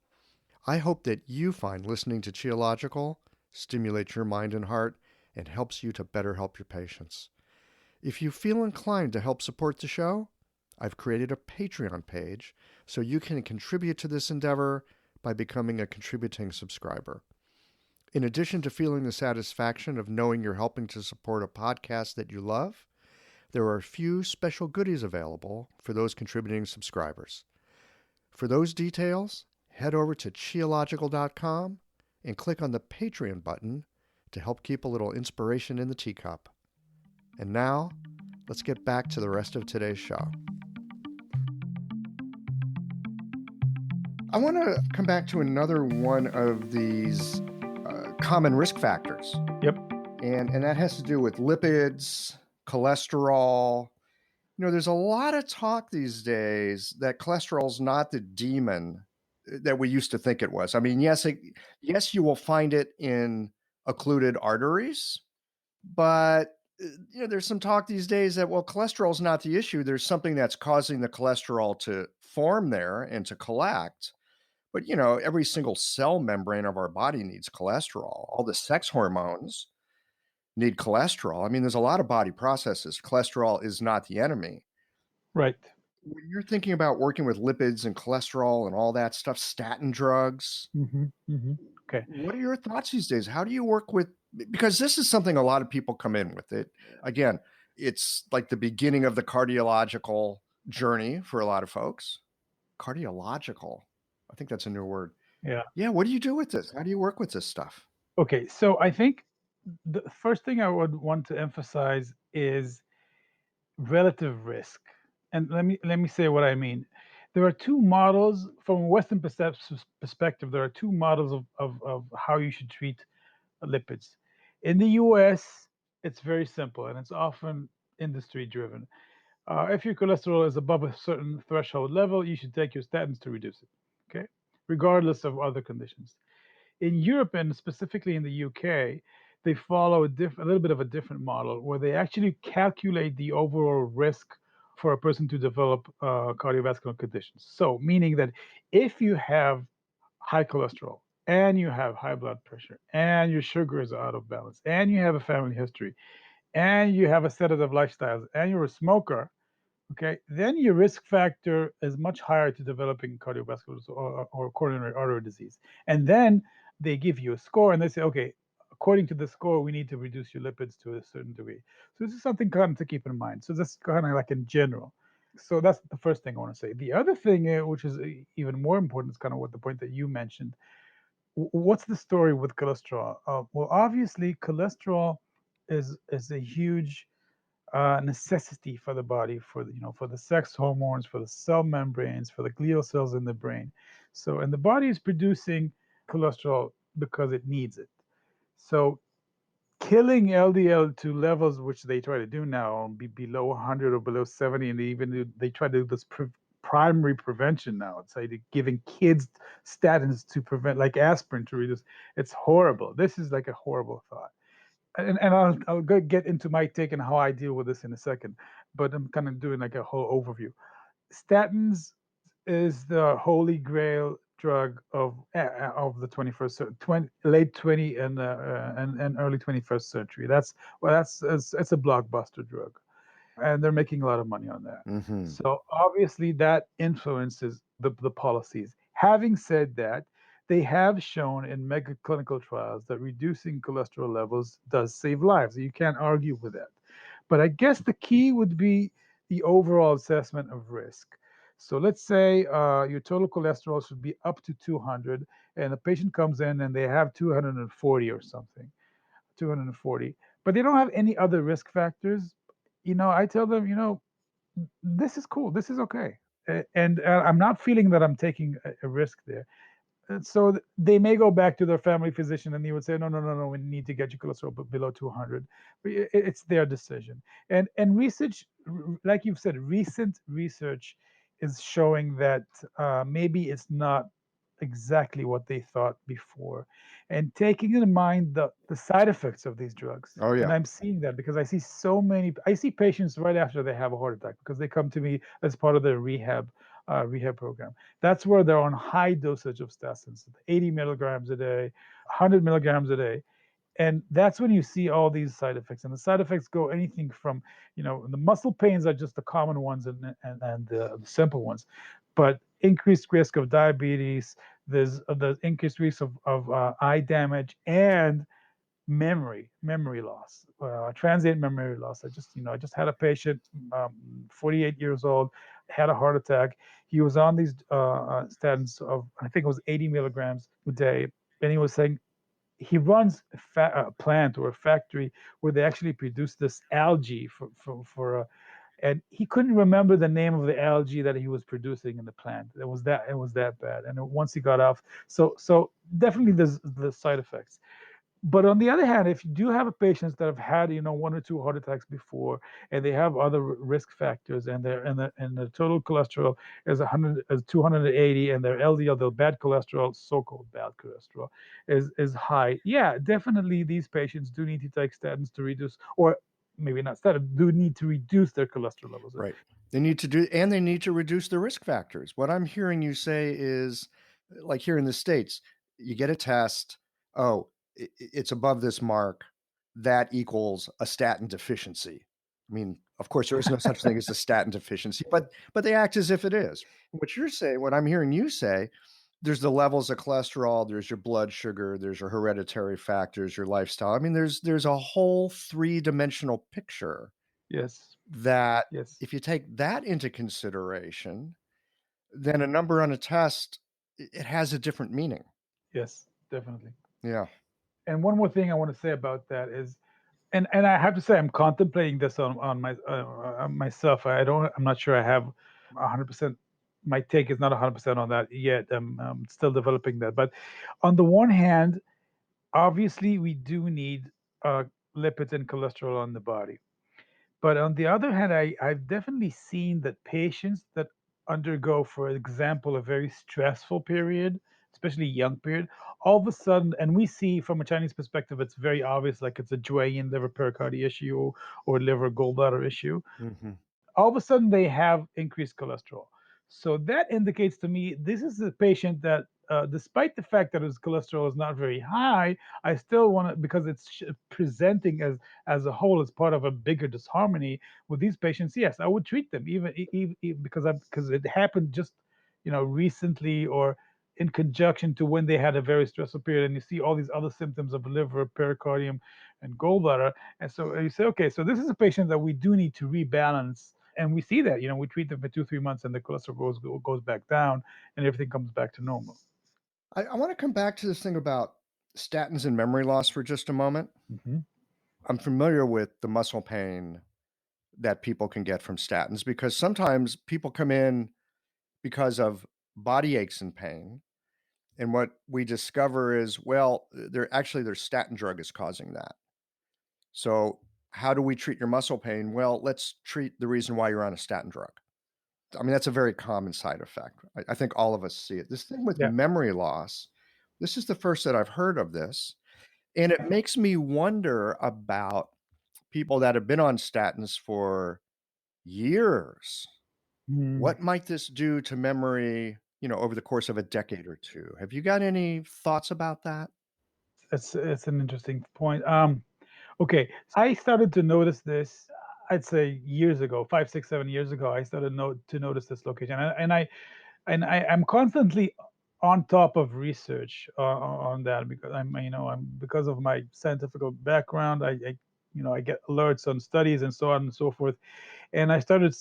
I hope that you find listening to Qiological stimulates your mind and heart and helps you to better help your patients. If you feel inclined to help support the show, I've created a Patreon page so you can contribute to this endeavor by becoming a contributing subscriber. In addition to feeling the satisfaction of knowing you're helping to support a podcast that you love, there are a few special goodies available for those contributing subscribers. For those details, head over to qiological.com and click on the Patreon button to help keep a little inspiration in the teacup. And now, let's get back to the rest of today's show. I want to come back to another one of these common risk factors. Yep. And that has to do with lipids, cholesterol. There's a lot of talk these days that cholesterol is not the demon that we used to think it was. I mean, yes, you will find it in occluded arteries, but there's some talk these days that, well, cholesterol is not the issue. There's something that's causing the cholesterol to form there and to collect. But every single cell membrane of our body needs cholesterol. All the sex hormones need cholesterol. I mean, there's a lot of body processes. Cholesterol is not the enemy. Right. When you're thinking about working with lipids and cholesterol and all that stuff, statin drugs, Okay. what are your thoughts these days? How do you work with, because this is something a lot of people come in with it. Again, it's like the beginning of the cardiological journey for a lot of folks. Cardiological. I think that's a new word. Yeah. Yeah. What do you do with this? How do you work with this stuff? Okay. So I think the first thing I would want to emphasize is relative risk. And let me say what I mean. There are two models from a Western perspective. There are two models of how you should treat lipids. In the US, it's very simple, and it's often industry driven. If your cholesterol is above a certain threshold level, you should take your statins to reduce it, okay, regardless of other conditions. In Europe, and specifically in the UK, they follow a little bit of a different model where they actually calculate the overall risk for a person to develop cardiovascular conditions. So, meaning that if you have high cholesterol and you have high blood pressure and your sugar is out of balance and you have a family history and you have a sedative lifestyle and you're a smoker, okay, then your risk factor is much higher to developing cardiovascular or coronary artery disease. And then they give you a score and they say, okay, according to the score, we need to reduce your lipids to a certain degree. So this is something kind of to keep in mind. So that's kind of like in general. So that's the first thing I want to say. The other thing, which is even more important, is kind of what the point that you mentioned. What's the story with cholesterol? Well, obviously, cholesterol is a huge necessity for the body, for for the sex hormones, for the cell membranes, for the glial cells in the brain. So, and the body is producing cholesterol because it needs it. So, killing LDL to levels which they try to do now, be below 100 or below 70, and they try to do this primary prevention now. It's like giving kids statins to prevent, like aspirin to reduce. It's horrible. This is like a horrible thought. And I'll get into my take and how I deal with this in a second, but I'm kind of doing like a whole overview. Statins is the holy grail drug of the 21st, late 20 and early 21st century. It's a blockbuster drug, and they're making a lot of money on that. Mm-hmm. So obviously that influences the policies. Having said that, they have shown in mega clinical trials that reducing cholesterol levels does save lives. You can't argue with that. But I guess the key would be the overall assessment of risk. So let's say your total cholesterol should be up to 200, and a patient comes in and they have 240 or something, 240, but they don't have any other risk factors. I tell them, this is cool, this is okay. And I'm not feeling that I'm taking a risk there. So they may go back to their family physician and he would say, no, no, no, no, we need to get your cholesterol below 200. But it's their decision. And research, like you've said, recent research is showing that maybe it's not exactly what they thought before. And taking in mind the side effects of these drugs. Oh, yeah. And I'm seeing that because I see patients right after they have a heart attack because they come to me as part of their rehab program. That's where they're on high dosage of statins, 80 milligrams a day, 100 milligrams a day. And that's when you see all these side effects. And the side effects go anything from, the muscle pains are just the common ones and the simple ones. But increased risk of diabetes, there's the increased risk of eye damage and memory loss, transient memory loss. I just had a patient, 48 years old, had a heart attack. He was on these statins of, I think it was 80 milligrams a day, and he was saying he runs a plant or a factory where they actually produce this algae and he couldn't remember the name of the algae that he was producing in the plant. It was that bad. And once he got off, so definitely there's the side effects. But on the other hand, if you do have a patients that have had, one or two heart attacks before, and they have other risk factors, and the total cholesterol is 280, and their LDL, the bad cholesterol, so-called bad cholesterol, is high. Yeah, definitely these patients do need to take statins to reduce, or maybe not statins, do need to reduce their cholesterol levels. Right. They need to reduce the risk factors. What I'm hearing you say is, like here in the States, you get a test. Oh, it's above this mark. That equals a statin deficiency. I mean, of course, there is no such thing as a statin deficiency, but they act as if it is. What you're saying, what I'm hearing you say, there's the levels of cholesterol, there's your blood sugar, there's your hereditary factors, your lifestyle. I mean, there's a whole three-dimensional picture. Yes. That Yes. if you take that into consideration, then a number on a test, it has a different meaning. Yes, definitely. Yeah. And one more thing I want to say about that is, and I have to say, I'm contemplating this on myself. I'm not sure I have 100%. My take is not 100% on that yet. I'm still developing that. But on the one hand, obviously we do need lipids and cholesterol on the body. But on the other hand, I've definitely seen that patients that undergo, for example, a very stressful period, especially young period, all of a sudden, and we see from a Chinese perspective, it's very obvious, like it's a Juayan liver pericardia issue or liver gallbladder issue. Mm-hmm. All of a sudden they have increased cholesterol. So that indicates to me this is a patient that, despite the fact that his cholesterol is not very high, I still want to, because it's presenting as a whole as part of a bigger disharmony with these patients. Yes, I would treat them even because it happened just recently or in conjunction to when they had a very stressful period, and you see all these other symptoms of liver, pericardium, and gallbladder, and so you say, okay, so this is a patient that we do need to rebalance. And we see that, we treat them for 2-3 months and the cholesterol goes back down and everything comes back to normal. I want to come back to this thing about statins and memory loss for just a moment. Mm-hmm. I'm familiar with the muscle pain that people can get from statins because sometimes people come in because of body aches and pain. And what we discover is, well, their statin drug is causing that. So how do we treat your muscle pain? Well, let's treat the reason why you're on a statin drug. I mean, that's a very common side effect. I think all of us see it. This thing with Yeah. memory loss, this is the first that I've heard of this. And it makes me wonder about people that have been on statins for years. Mm. What might this do to memory, over the course of a decade or two? Have you got any thoughts about that? It's an interesting point. Okay, I started to notice this. I'd say years ago, 5, 6, 7 years ago. I started to notice this location, I'm constantly on top of research on that because I'm because of my scientific background. I get alerts on studies and so on and so forth. And I started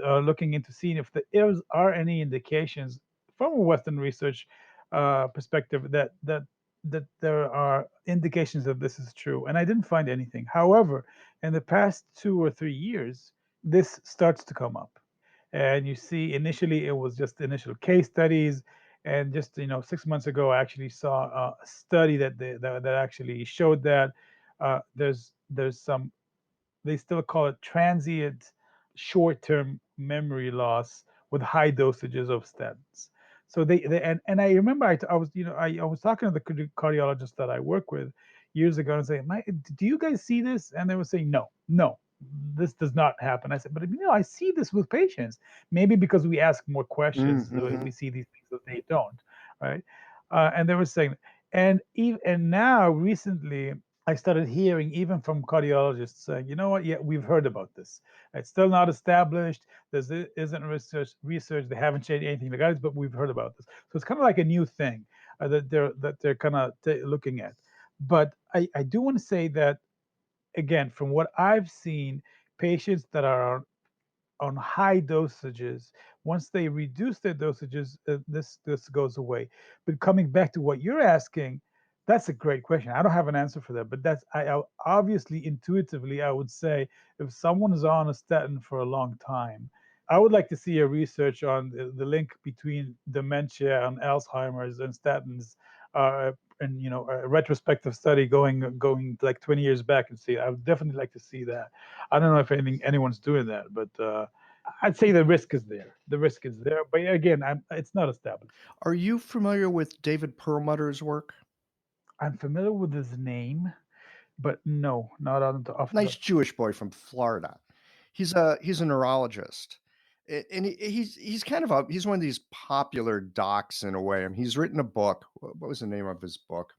looking into seeing if there are any indications from a Western research perspective that there are indications that this is true. And I didn't find anything. However, in the past 2 or 3 years, this starts to come up. And you see, initially it was just initial case studies, and just 6 months ago, I actually saw a study that actually showed that there's some, they still call it transient short-term memory loss with high dosages of statins. So and I remember I was I was talking to the cardiologist that I work with years ago and saying, do you guys see this? And they were saying, no, this does not happen. I said, but I see this with patients. Maybe because we ask more questions, Mm-hmm. we see these things that they don't, right? And they were saying, and now recently I started hearing even from cardiologists saying, you know what? Yeah, we've heard about this. It's still not established. There isn't research. They haven't changed anything, the guys, but we've heard about this. So it's kind of like a new thing that they're kind of looking at. But I do want to say that again, from what I've seen, patients that are on high dosages, once they reduce their dosages, this goes away. But coming back to what you're asking, that's a great question. I don't have an answer for that, but I obviously intuitively I would say if someone is on a statin for a long time, I would like to see a research on the link between dementia and Alzheimer's and statins, and a retrospective study going like 20 years back and see. I would definitely like to see that. I don't know if anyone's doing that, but I'd say the risk is there. The risk is there, but again, it's not established. Are you familiar with David Perlmutter's work? I'm familiar with his name, but no, not off Nice Jewish boy from Florida. He's a neurologist, and he's kind of he's one of these popular docs in a way. I mean, he's written a book. What was the name of his book?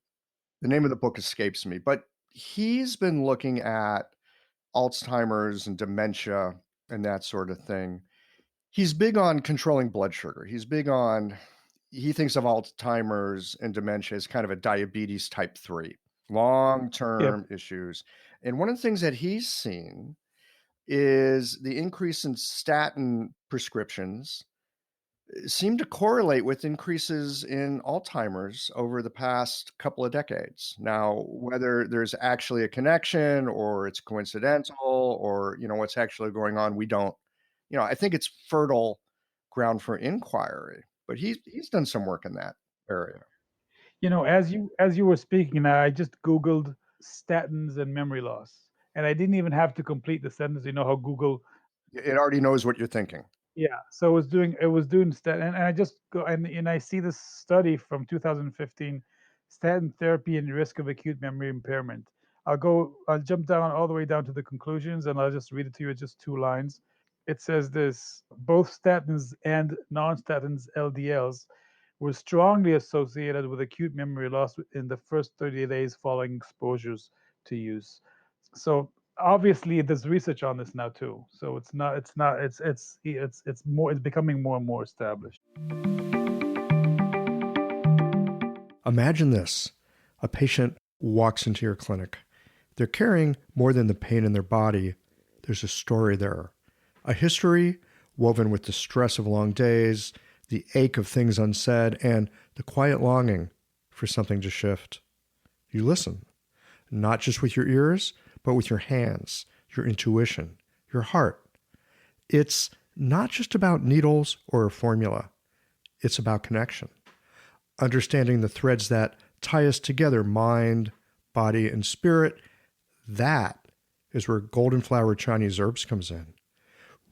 The name of the book escapes me, but he's been looking at Alzheimer's and dementia and that sort of thing. He's big on controlling blood sugar. He thinks of Alzheimer's and dementia as kind of a diabetes type 3, long-term issues. And one of the things that he's seen is the increase in statin prescriptions seem to correlate with increases in Alzheimer's over the past couple of decades. Now, whether there's actually a connection or it's coincidental or, what's actually going on, we don't, I think it's fertile ground for inquiry, but he's done some work in that area. As you were speaking, I just Googled statins and memory loss, and I didn't even have to complete the sentence. You know how Google, It already knows what you're thinking. yeah. So it was doing statin, and I just go and I see this study from 2015, statin therapy and risk of acute memory impairment. I'll jump down all the way down to the conclusions, and I'll just read it to you. It's just 2 lines. It says this: both statins and non-statins LDLs were strongly associated with acute memory loss in the first 30 days following exposures to use. So obviously there's research on this now too. So it's becoming more and more established. Imagine this. A patient walks into your clinic. They're carrying more than the pain in their body. There's a story there. A history woven with the stress of long days, the ache of things unsaid, and the quiet longing for something to shift. You listen, not just with your ears, but with your hands, your intuition, your heart. It's not just about needles or a formula. It's about connection. Understanding the threads that tie us together, mind, body, and spirit, that is where Golden Flower Chinese herbs comes in.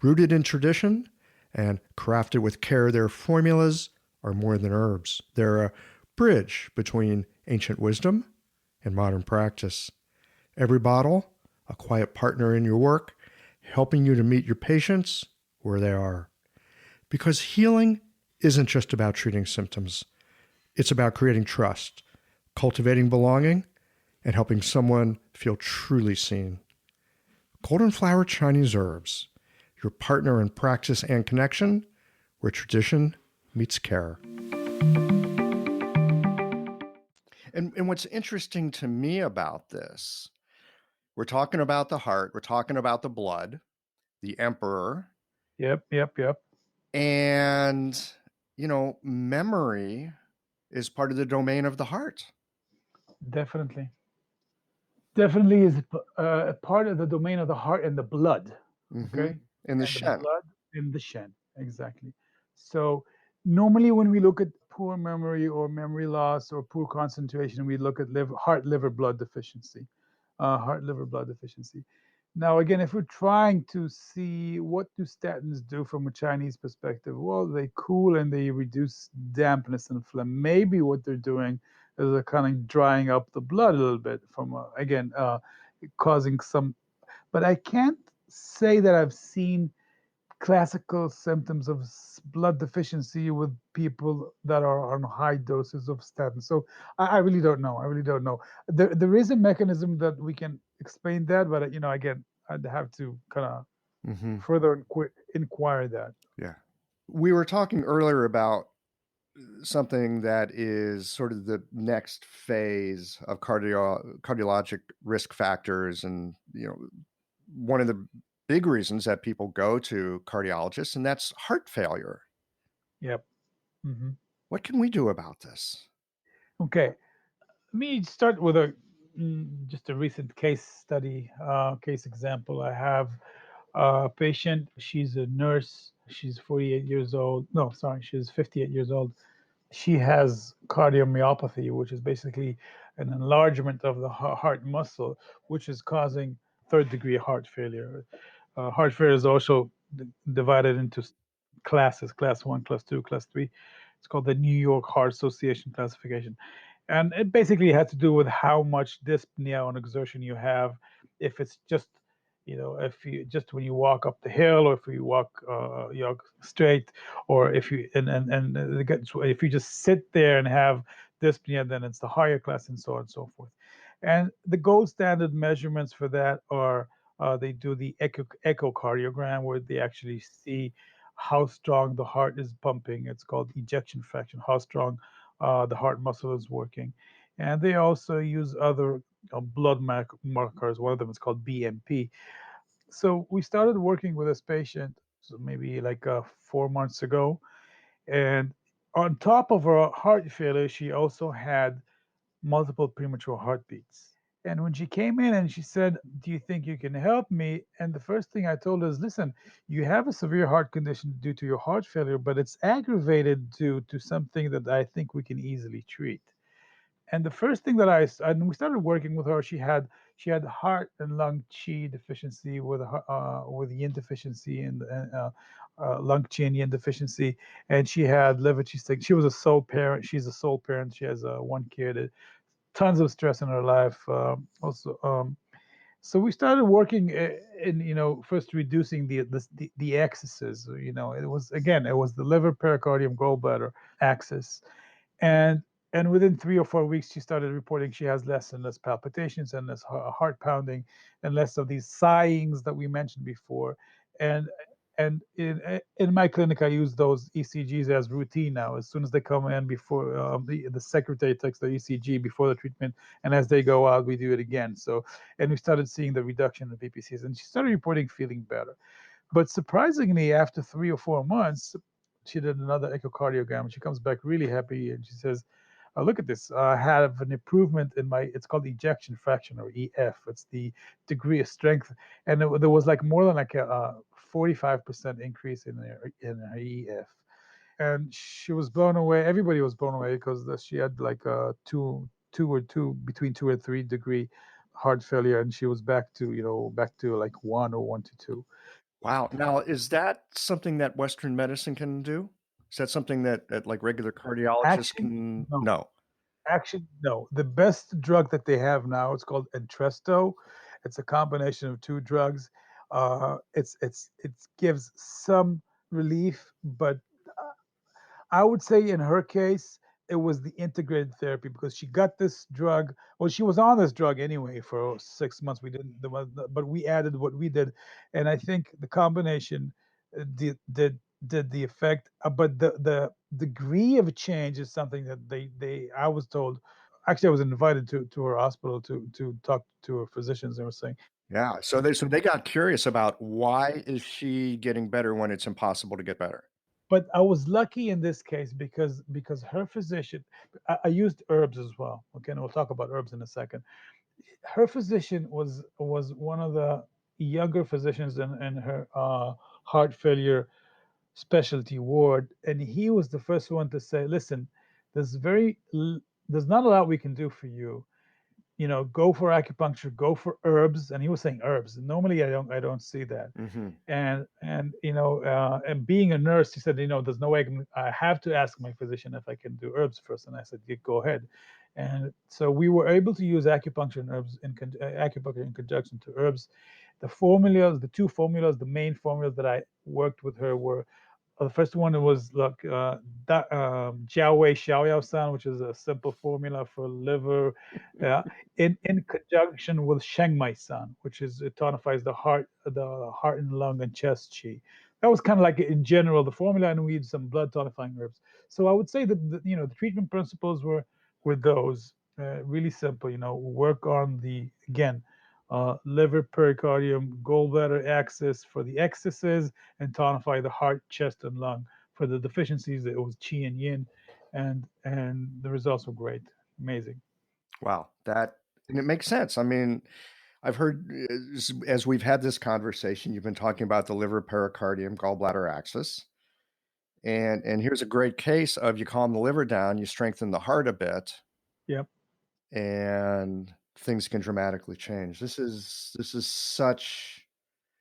Rooted in tradition and crafted with care, their formulas are more than herbs. They're a bridge between ancient wisdom and modern practice. Every bottle, a quiet partner in your work, helping you to meet your patients where they are. Because healing isn't just about treating symptoms. It's about creating trust, cultivating belonging, and helping someone feel truly seen. Golden Flower Chinese Herbs, your partner in practice and connection, where tradition meets care. And what's interesting to me about this, we're talking about the heart, we're talking about the blood, the emperor. Yep. And, memory is part of the domain of the heart. Definitely. Definitely is a part of the domain of the heart and the blood. Okay. In the And the Shen. blood in the Shen. Exactly. So normally when we look at poor memory or memory loss or poor concentration, we look at heart liver blood deficiency. Heart liver blood deficiency. Now, again, if we're trying to see what do statins do from a Chinese perspective, well, they cool and they reduce dampness and phlegm. Maybe what they're doing is they're kind of drying up the blood a little bit from, causing some. But I can't say that I've seen classical symptoms of blood deficiency with people that are on high doses of statins. So I really don't know. I really don't know. There is a mechanism that we can explain that, but again, I'd have to kind of further inquire that. Yeah. We were talking earlier about something that is sort of the next phase of cardiologic risk factors, and one of the big reasons that people go to cardiologists, and that's heart failure. Yep. What can we do about this? Okay, let me start with just a recent case study, case example. I have a patient. She's a nurse. She's 48 years old. No, sorry, she's 58 years old. She has cardiomyopathy, which is basically an enlargement of the heart muscle, which is causing third degree heart failure. Heart failure is also divided into classes: class 1, class 2, class 3. It's called the New York Heart Association classification. And it basically had to do with how much dyspnea on exertion you have. If it's just, if you just when you walk up the hill, or if you walk straight, or if you if you just sit there and have dyspnea, then it's the higher class, and so on and so forth. And the gold standard measurements for that are they do the echocardiogram, where they actually see how strong the heart is pumping. It's called ejection fraction, how strong the heart muscle is working. And they also use other blood markers. One of them is called BMP. So we started working with this patient, so maybe like 4 months ago. And on top of her heart failure, she also had multiple premature heartbeats. And when she came in and she said, "Do you think you can help me?" And the first thing I told her is, "Listen, you have a severe heart condition due to your heart failure, but it's aggravated due to something that I think we can easily treat." And the first thing that and we started working with her, she had heart and lung qi deficiency with yin deficiency, and lung qi and yin deficiency, and she had liver qi. She was a sole parent. She's a sole parent. She has one kid. Tons of stress in her life. Also, so we started working in first reducing the excesses. It was the liver, pericardium, gallbladder axis, and within 3 or 4 weeks she started reporting she has less and less palpitations and less heart pounding and less of these sighings that we mentioned before. And in my clinic, I use those ECGs as routine now. As soon as they come in, before the secretary takes the ECG before the treatment, and as they go out, we do it again. So, and we started seeing the reduction in VPCs, and she started reporting feeling better. But surprisingly, after 3 or 4 months, she did another echocardiogram. She comes back really happy, and she says, "Look at this. I have an improvement in it's called ejection fraction, or EF. It's the degree of strength." And there was like more than like a 45% increase in her EF. And she was blown away. Everybody was blown away because she had like a between 2 and 3 degree heart failure, and she was back to like 1 or 1 to 2. Wow. Now, is that something that Western medicine can do? Is that something that like regular cardiologists Actually, can? no. No. Actually, no. The best drug that they have now, it's called Entresto. It's a combination of two drugs. It gives some relief, but I would say in her case, it was the integrated therapy because she got this drug. Well, she was on this drug anyway for 6 months. We didn't, but we added what we did, and I think the combination did the effect. But the degree of change is something that they I was told. Actually, I was invited to her hospital to talk to her physicians. They were saying, Yeah. So they got curious about why is she getting better when it's impossible to get better? but I was lucky in this case because her physician. I used herbs as well. Okay, and we'll talk about herbs in a second. Her physician was one of the younger physicians in her heart failure specialty ward, and he was the first one to say, "Listen, there's very there's not a lot we can do for you. Go for acupuncture, go for herbs." And he was saying herbs. Normally, I don't see that. Hmm. And being a nurse, he said, there's no way I have to ask my physician if I can do herbs first. And I said, yeah, go ahead. And so we were able to use acupuncture and herbs acupuncture in conjunction to herbs. The two formulas, the main formulas that I worked with her were the first one was like Jiao Wei Xiaoyao San, which is a simple formula for liver, uh, in conjunction with Sheng Mai San, which is it tonifies the heart and lung and chest qi. That was kind of like in general the formula, and we had some blood tonifying herbs. So I would say that the treatment principles were those really simple. Work on the again. Liver, pericardium, gallbladder axis for the excesses, and tonify the heart, chest, and lung. For the deficiencies, it was qi and yin, and the results were great, amazing. Wow. And it makes sense. I mean, I've heard as we've had this conversation, you've been talking about the liver, pericardium, gallbladder axis. And here's a great case of you calm the liver down, you strengthen the heart a bit, Yep. and things can dramatically change. This is such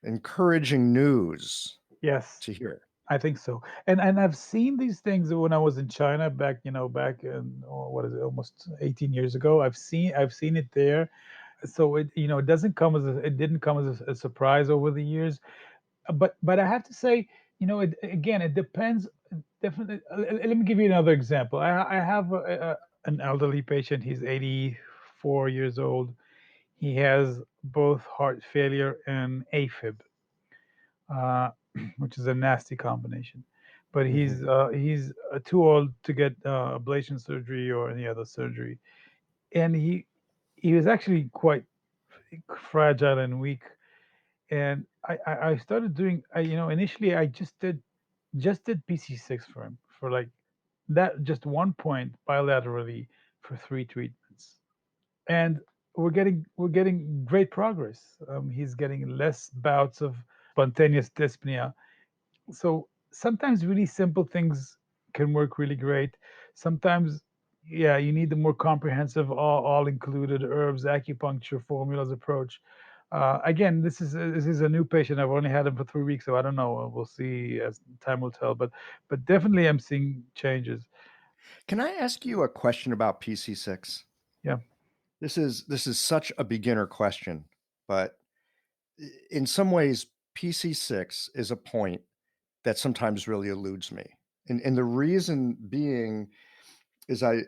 encouraging news Yes, to hear. I think so. And I've seen these things when I was in China back in what is it, almost 18 years ago. I've seen it there. So it didn't come as a surprise over the years. But I have to say, again, it depends. Definitely. Let me give you another example. I have an elderly patient. He's 84 years old. He has both heart failure and AFib, uh, which is a nasty combination. But Hmm. he's too old to get ablation surgery or any other surgery, and he was actually quite fragile and weak. And I started doing. Initially I just did PC6 for him for like that, just 1 point bilaterally for 3 treatments, and we're getting great progress. He's getting less bouts of spontaneous dyspnea. So sometimes really simple things can work really great. Sometimes, yeah, you need the more comprehensive, all included herbs, acupuncture formulas approach. Again, this is a new patient. I've only had him for 3 weeks, so I don't know. We'll see as time will tell. But definitely, I'm seeing changes. Can I ask you a question about PC6? Yeah, This is such a beginner question, but in some ways, PC6 is a point that sometimes really eludes me. And the reason being is I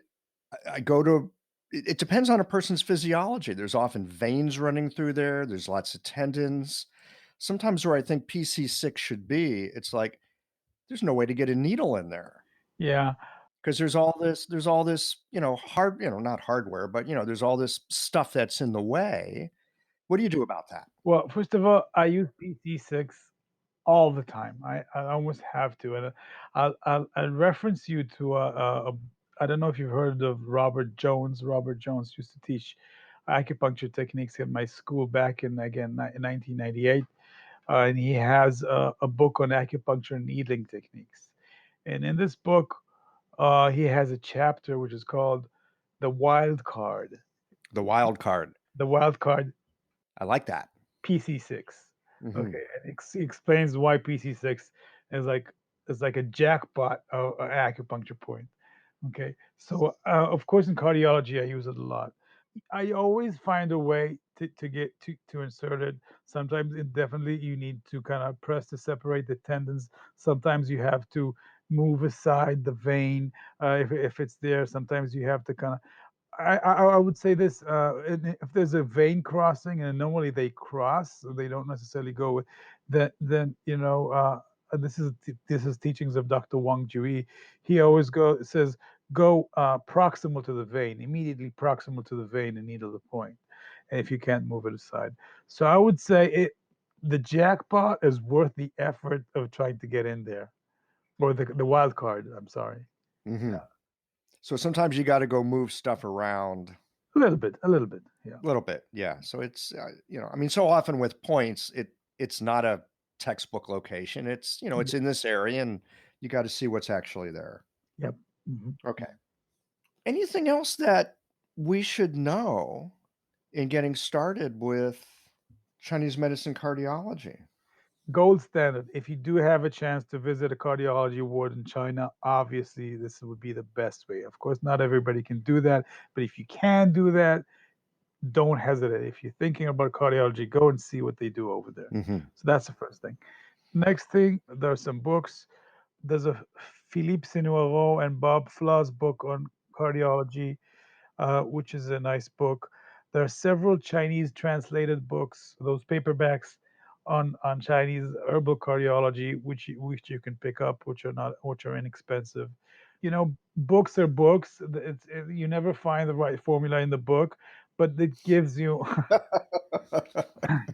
go to it depends on a person's physiology. There's often veins running through there. There's lots of tendons. Sometimes where I think PC6 should be, it's like there's no way to get a needle in there yeah. because there's all this, not hardware, but there's all this stuff that's in the way. What do you do about that? Well, first of all, I use PT6 all the time. I almost have to, and I'll reference you to I don't know if you've heard of Robert Jones. Robert Jones used to teach acupuncture techniques in my school back in again 1998, and he has a book on acupuncture and needling techniques. And in this book, he has a chapter which is called the wild card. The wild card. the wild card I like that. PC6. Hmm. Okay, and he explains why PC6 is like a jackpot acupuncture point. Okay, so of course in cardiology I use it a lot. I always find a way to get to insert it. Sometimes it definitely you need to kind of press to separate the tendons. Sometimes you have to move aside the vein if it's there. Sometimes you have to kind of I would say this, if there's a vein crossing, and normally they cross, so they don't necessarily go with that, then, this is teachings of Dr. Wang Jui. He always says, go proximal to the vein, immediately proximal to the vein and needle the point, and if you can't move it aside. So I would say the jackpot is worth the effort of trying to get in there, or the wild card, I'm sorry. Hmm. Yeah. So sometimes you got to go move stuff around A little bit, yeah. a little bit. Yeah. So it's, I mean, so often with points, it's not a textbook location. It's, it's in this area and you got to see what's actually there. Yep. Mhm. Okay. Anything else that we should know in getting started with Chinese medicine cardiology? Gold standard. If you do have a chance to visit a cardiology ward in China, obviously this would be the best way. Of course, not everybody can do that, but if you can do that, don't hesitate. If you're thinking about cardiology, go and see what they do over there. Hmm. So that's the first thing. Next thing, there are some books. There's a Philippe Sinuaro and Bob Flaw's book on cardiology, which is a nice book. There are several Chinese translated books, those paperbacks on Chinese herbal cardiology, which you can pick up, which are inexpensive. Books are books. You never find the right formula in the book, but it gives you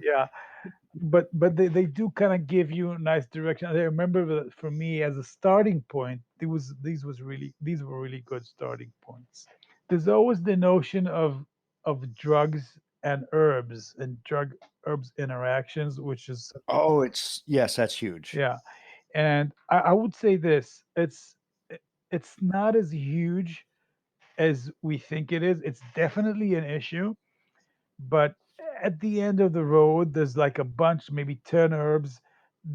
yeah. But they do kind of give you a nice direction. I remember that for me as a starting point, these were really good starting points. There's always the notion of drugs and herbs and drug herbs interactions, which is Oh, yes, that's huge. yeah. And I would say this: it's not as huge as we think it is. It's definitely an issue, but at the end of the road, there's like a bunch, maybe 10 herbs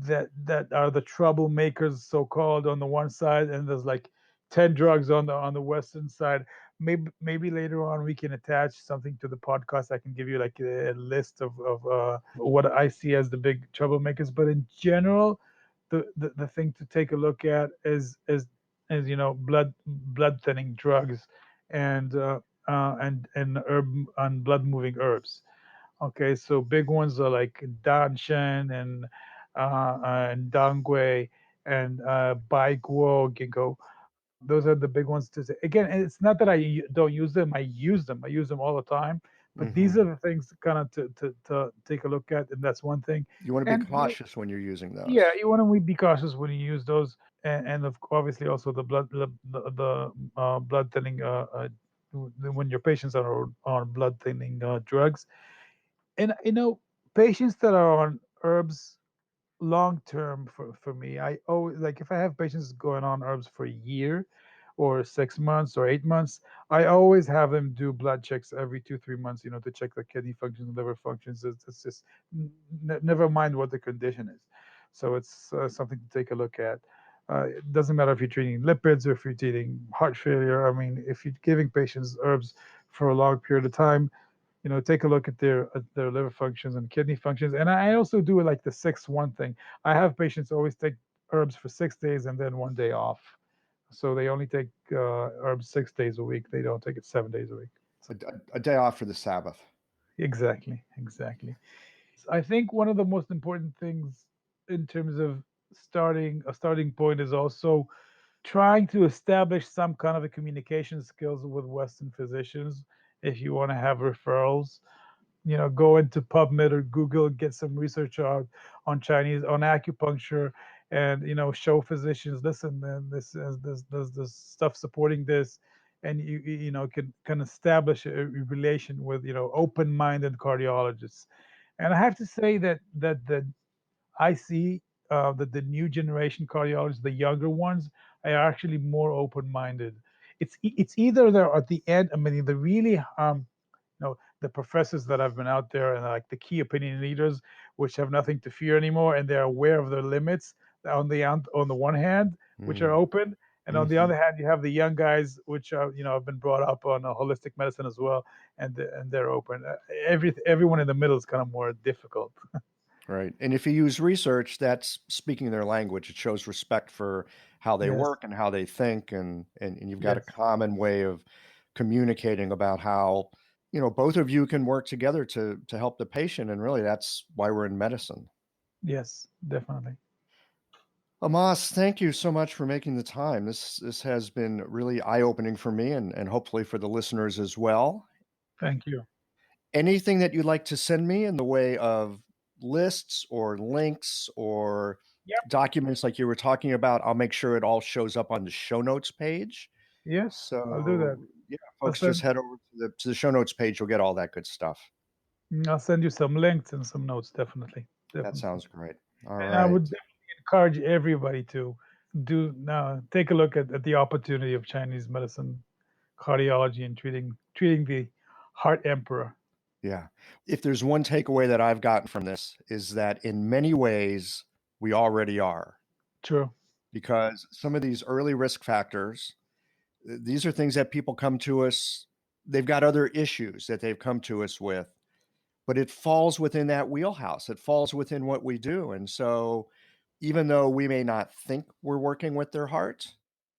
that are the troublemakers, so called, on the one side, and there's like 10 drugs on the western side. Maybe later on we can attach something to the podcast. I can give you like a list of what I see as the big troublemakers. But in general, the thing to take a look at is blood thinning drugs and herb and blood moving herbs. Okay, so big ones are like danshan and dangui and baiguo ginkgo. Those are the big ones to say. Again, and it's not that don't use them. I use them. I use them all the time. But these Hmm. are the things kind of to take a look at, and that's one thing. You want to be And cautious when you're using yeah, those. you want to be cautious when you use those, and obviously also the blood thinning. When your patients are on blood thinning drugs, and patients that are on herbs long term, for me, I always like, if I have patients going on herbs for a year or 6 months or 8 months, I always have them do blood checks every 2 3 months, to check the kidney functions, liver functions. It's just never mind what the condition is. So it's something to take a look at. It doesn't matter if you're treating lipids or if you're treating heart failure. I mean, if you're giving patients herbs for a long period of time, take a look at their liver functions and kidney functions. And I also do like the 6-1 thing. I have patients always take herbs for 6 days and then one day off. So they only take herbs 6 days a week. They don't take it 7 days a week. A day off for the Sabbath. Exactly, exactly. I think one of the most important things in terms of starting point is also trying to establish some kind of a communication skills with Western physicians if you want to have referrals. Go into PubMed or Google, get some research out on acupuncture, and show physicians, listen, man, this stuff supporting this, and can establish a relation with open-minded cardiologists. And I have to say that I see that the new generation cardiologists, the younger ones, are actually more open-minded. It's either they're at the end. I mean, the really the professors that have been out there and like the key opinion leaders, which have nothing to fear anymore, and they're aware of their limits on the one hand, which are Mm. open, and on the Mhm. other hand, you have the young guys, which are have been brought up on holistic medicine as well, and they're open. Everyone in the middle is kind of more difficult. Right. And if you use research, that's speaking their language. It shows respect for how they Yes, work and how they think, and you've got a yes, common way of communicating about how, both of you can work together to help the patient. And really that's why we're in medicine. yes, definitely. Amas, thank you so much for making the time. This has been really eye-opening for me and hopefully for the listeners as well. Thank you. Anything that you'd like to send me in the way of lists or links or Yep. documents like you were talking about, I'll make sure it all shows up on the show notes page. Yes, I'll do So that. yeah, I'll folks, just send head over to the show notes page. You'll get all that good stuff. I'll send you some links and some notes, definitely, That definitely. sounds great. All And I right. would definitely encourage everybody to do now take a look at the opportunity of Chinese medicine, cardiology, and treating the heart emperor. Yeah. If there's one takeaway that I've gotten from this is that in many ways we already are, True. because some of these early risk factors, these are things that people come to us, they've got other issues that they've come to us with, but it falls within that wheelhouse. It falls within what we do. And so even though we may not think we're working with their heart,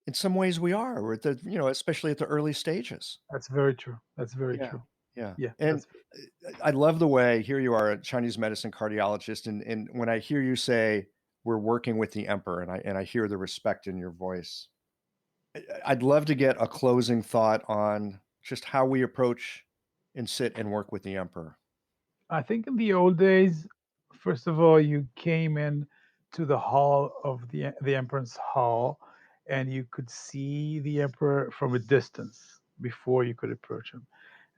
in some ways we are. We're at the, especially at the early stages. That's very true. That's very Yeah. true. Yeah. Yeah, And that's I love the way here you are, a Chinese medicine cardiologist. And when I hear you say we're working with the emperor, and I hear the respect in your voice, I'd love to get a closing thought on just how we approach and sit and work with the emperor. I think in the old days, first of all, you came in to the hall of the emperor's hall, and you could see the emperor from a distance before you could approach him.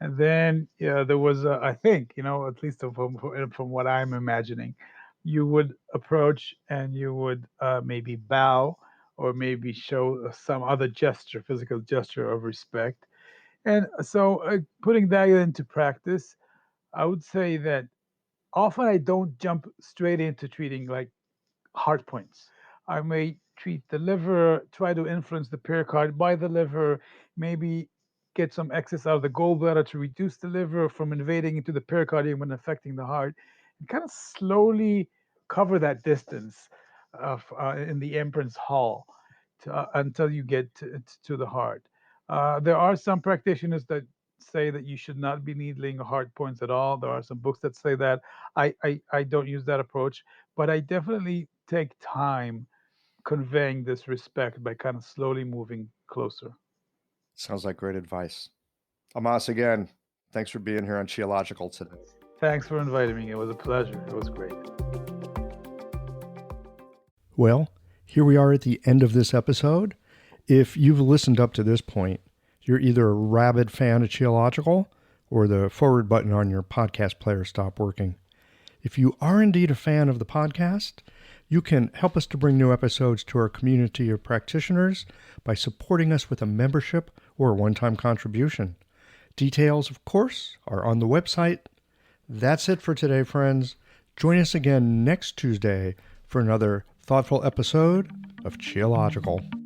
And then yeah, there was I think at least from what I'm imagining, you would approach and you would maybe bow or maybe show some other gesture, physical gesture of respect. And so putting that into practice, I would say that often I don't jump straight into treating like heart points. I may treat the liver, try to influence the pericard by the liver, maybe get some excess out of the gallbladder to reduce the liver from invading into the pericardium and affecting the heart, and kind of slowly cover that distance in the Emperor's Hall until you get to the heart. There are some practitioners that say that you should not be needling heart points at all. There are some books that say that. I don't use that approach, but I definitely take time conveying this respect by kind of slowly moving closer. Sounds like great advice. Amas, again, thanks for being here on Qiological today. Thanks for inviting me. It was a pleasure. It was great. Well, here we are at the end of this episode. If you've listened up to this point, you're either a rabid fan of Qiological or the forward button on your podcast player stopped working. If you are indeed a fan of the podcast, you can help us to bring new episodes to our community of practitioners by supporting us with a membership or a one-time contribution. Details, of course, are on the website. That's it for today, friends. Join us again next Tuesday for another thoughtful episode of Qiological.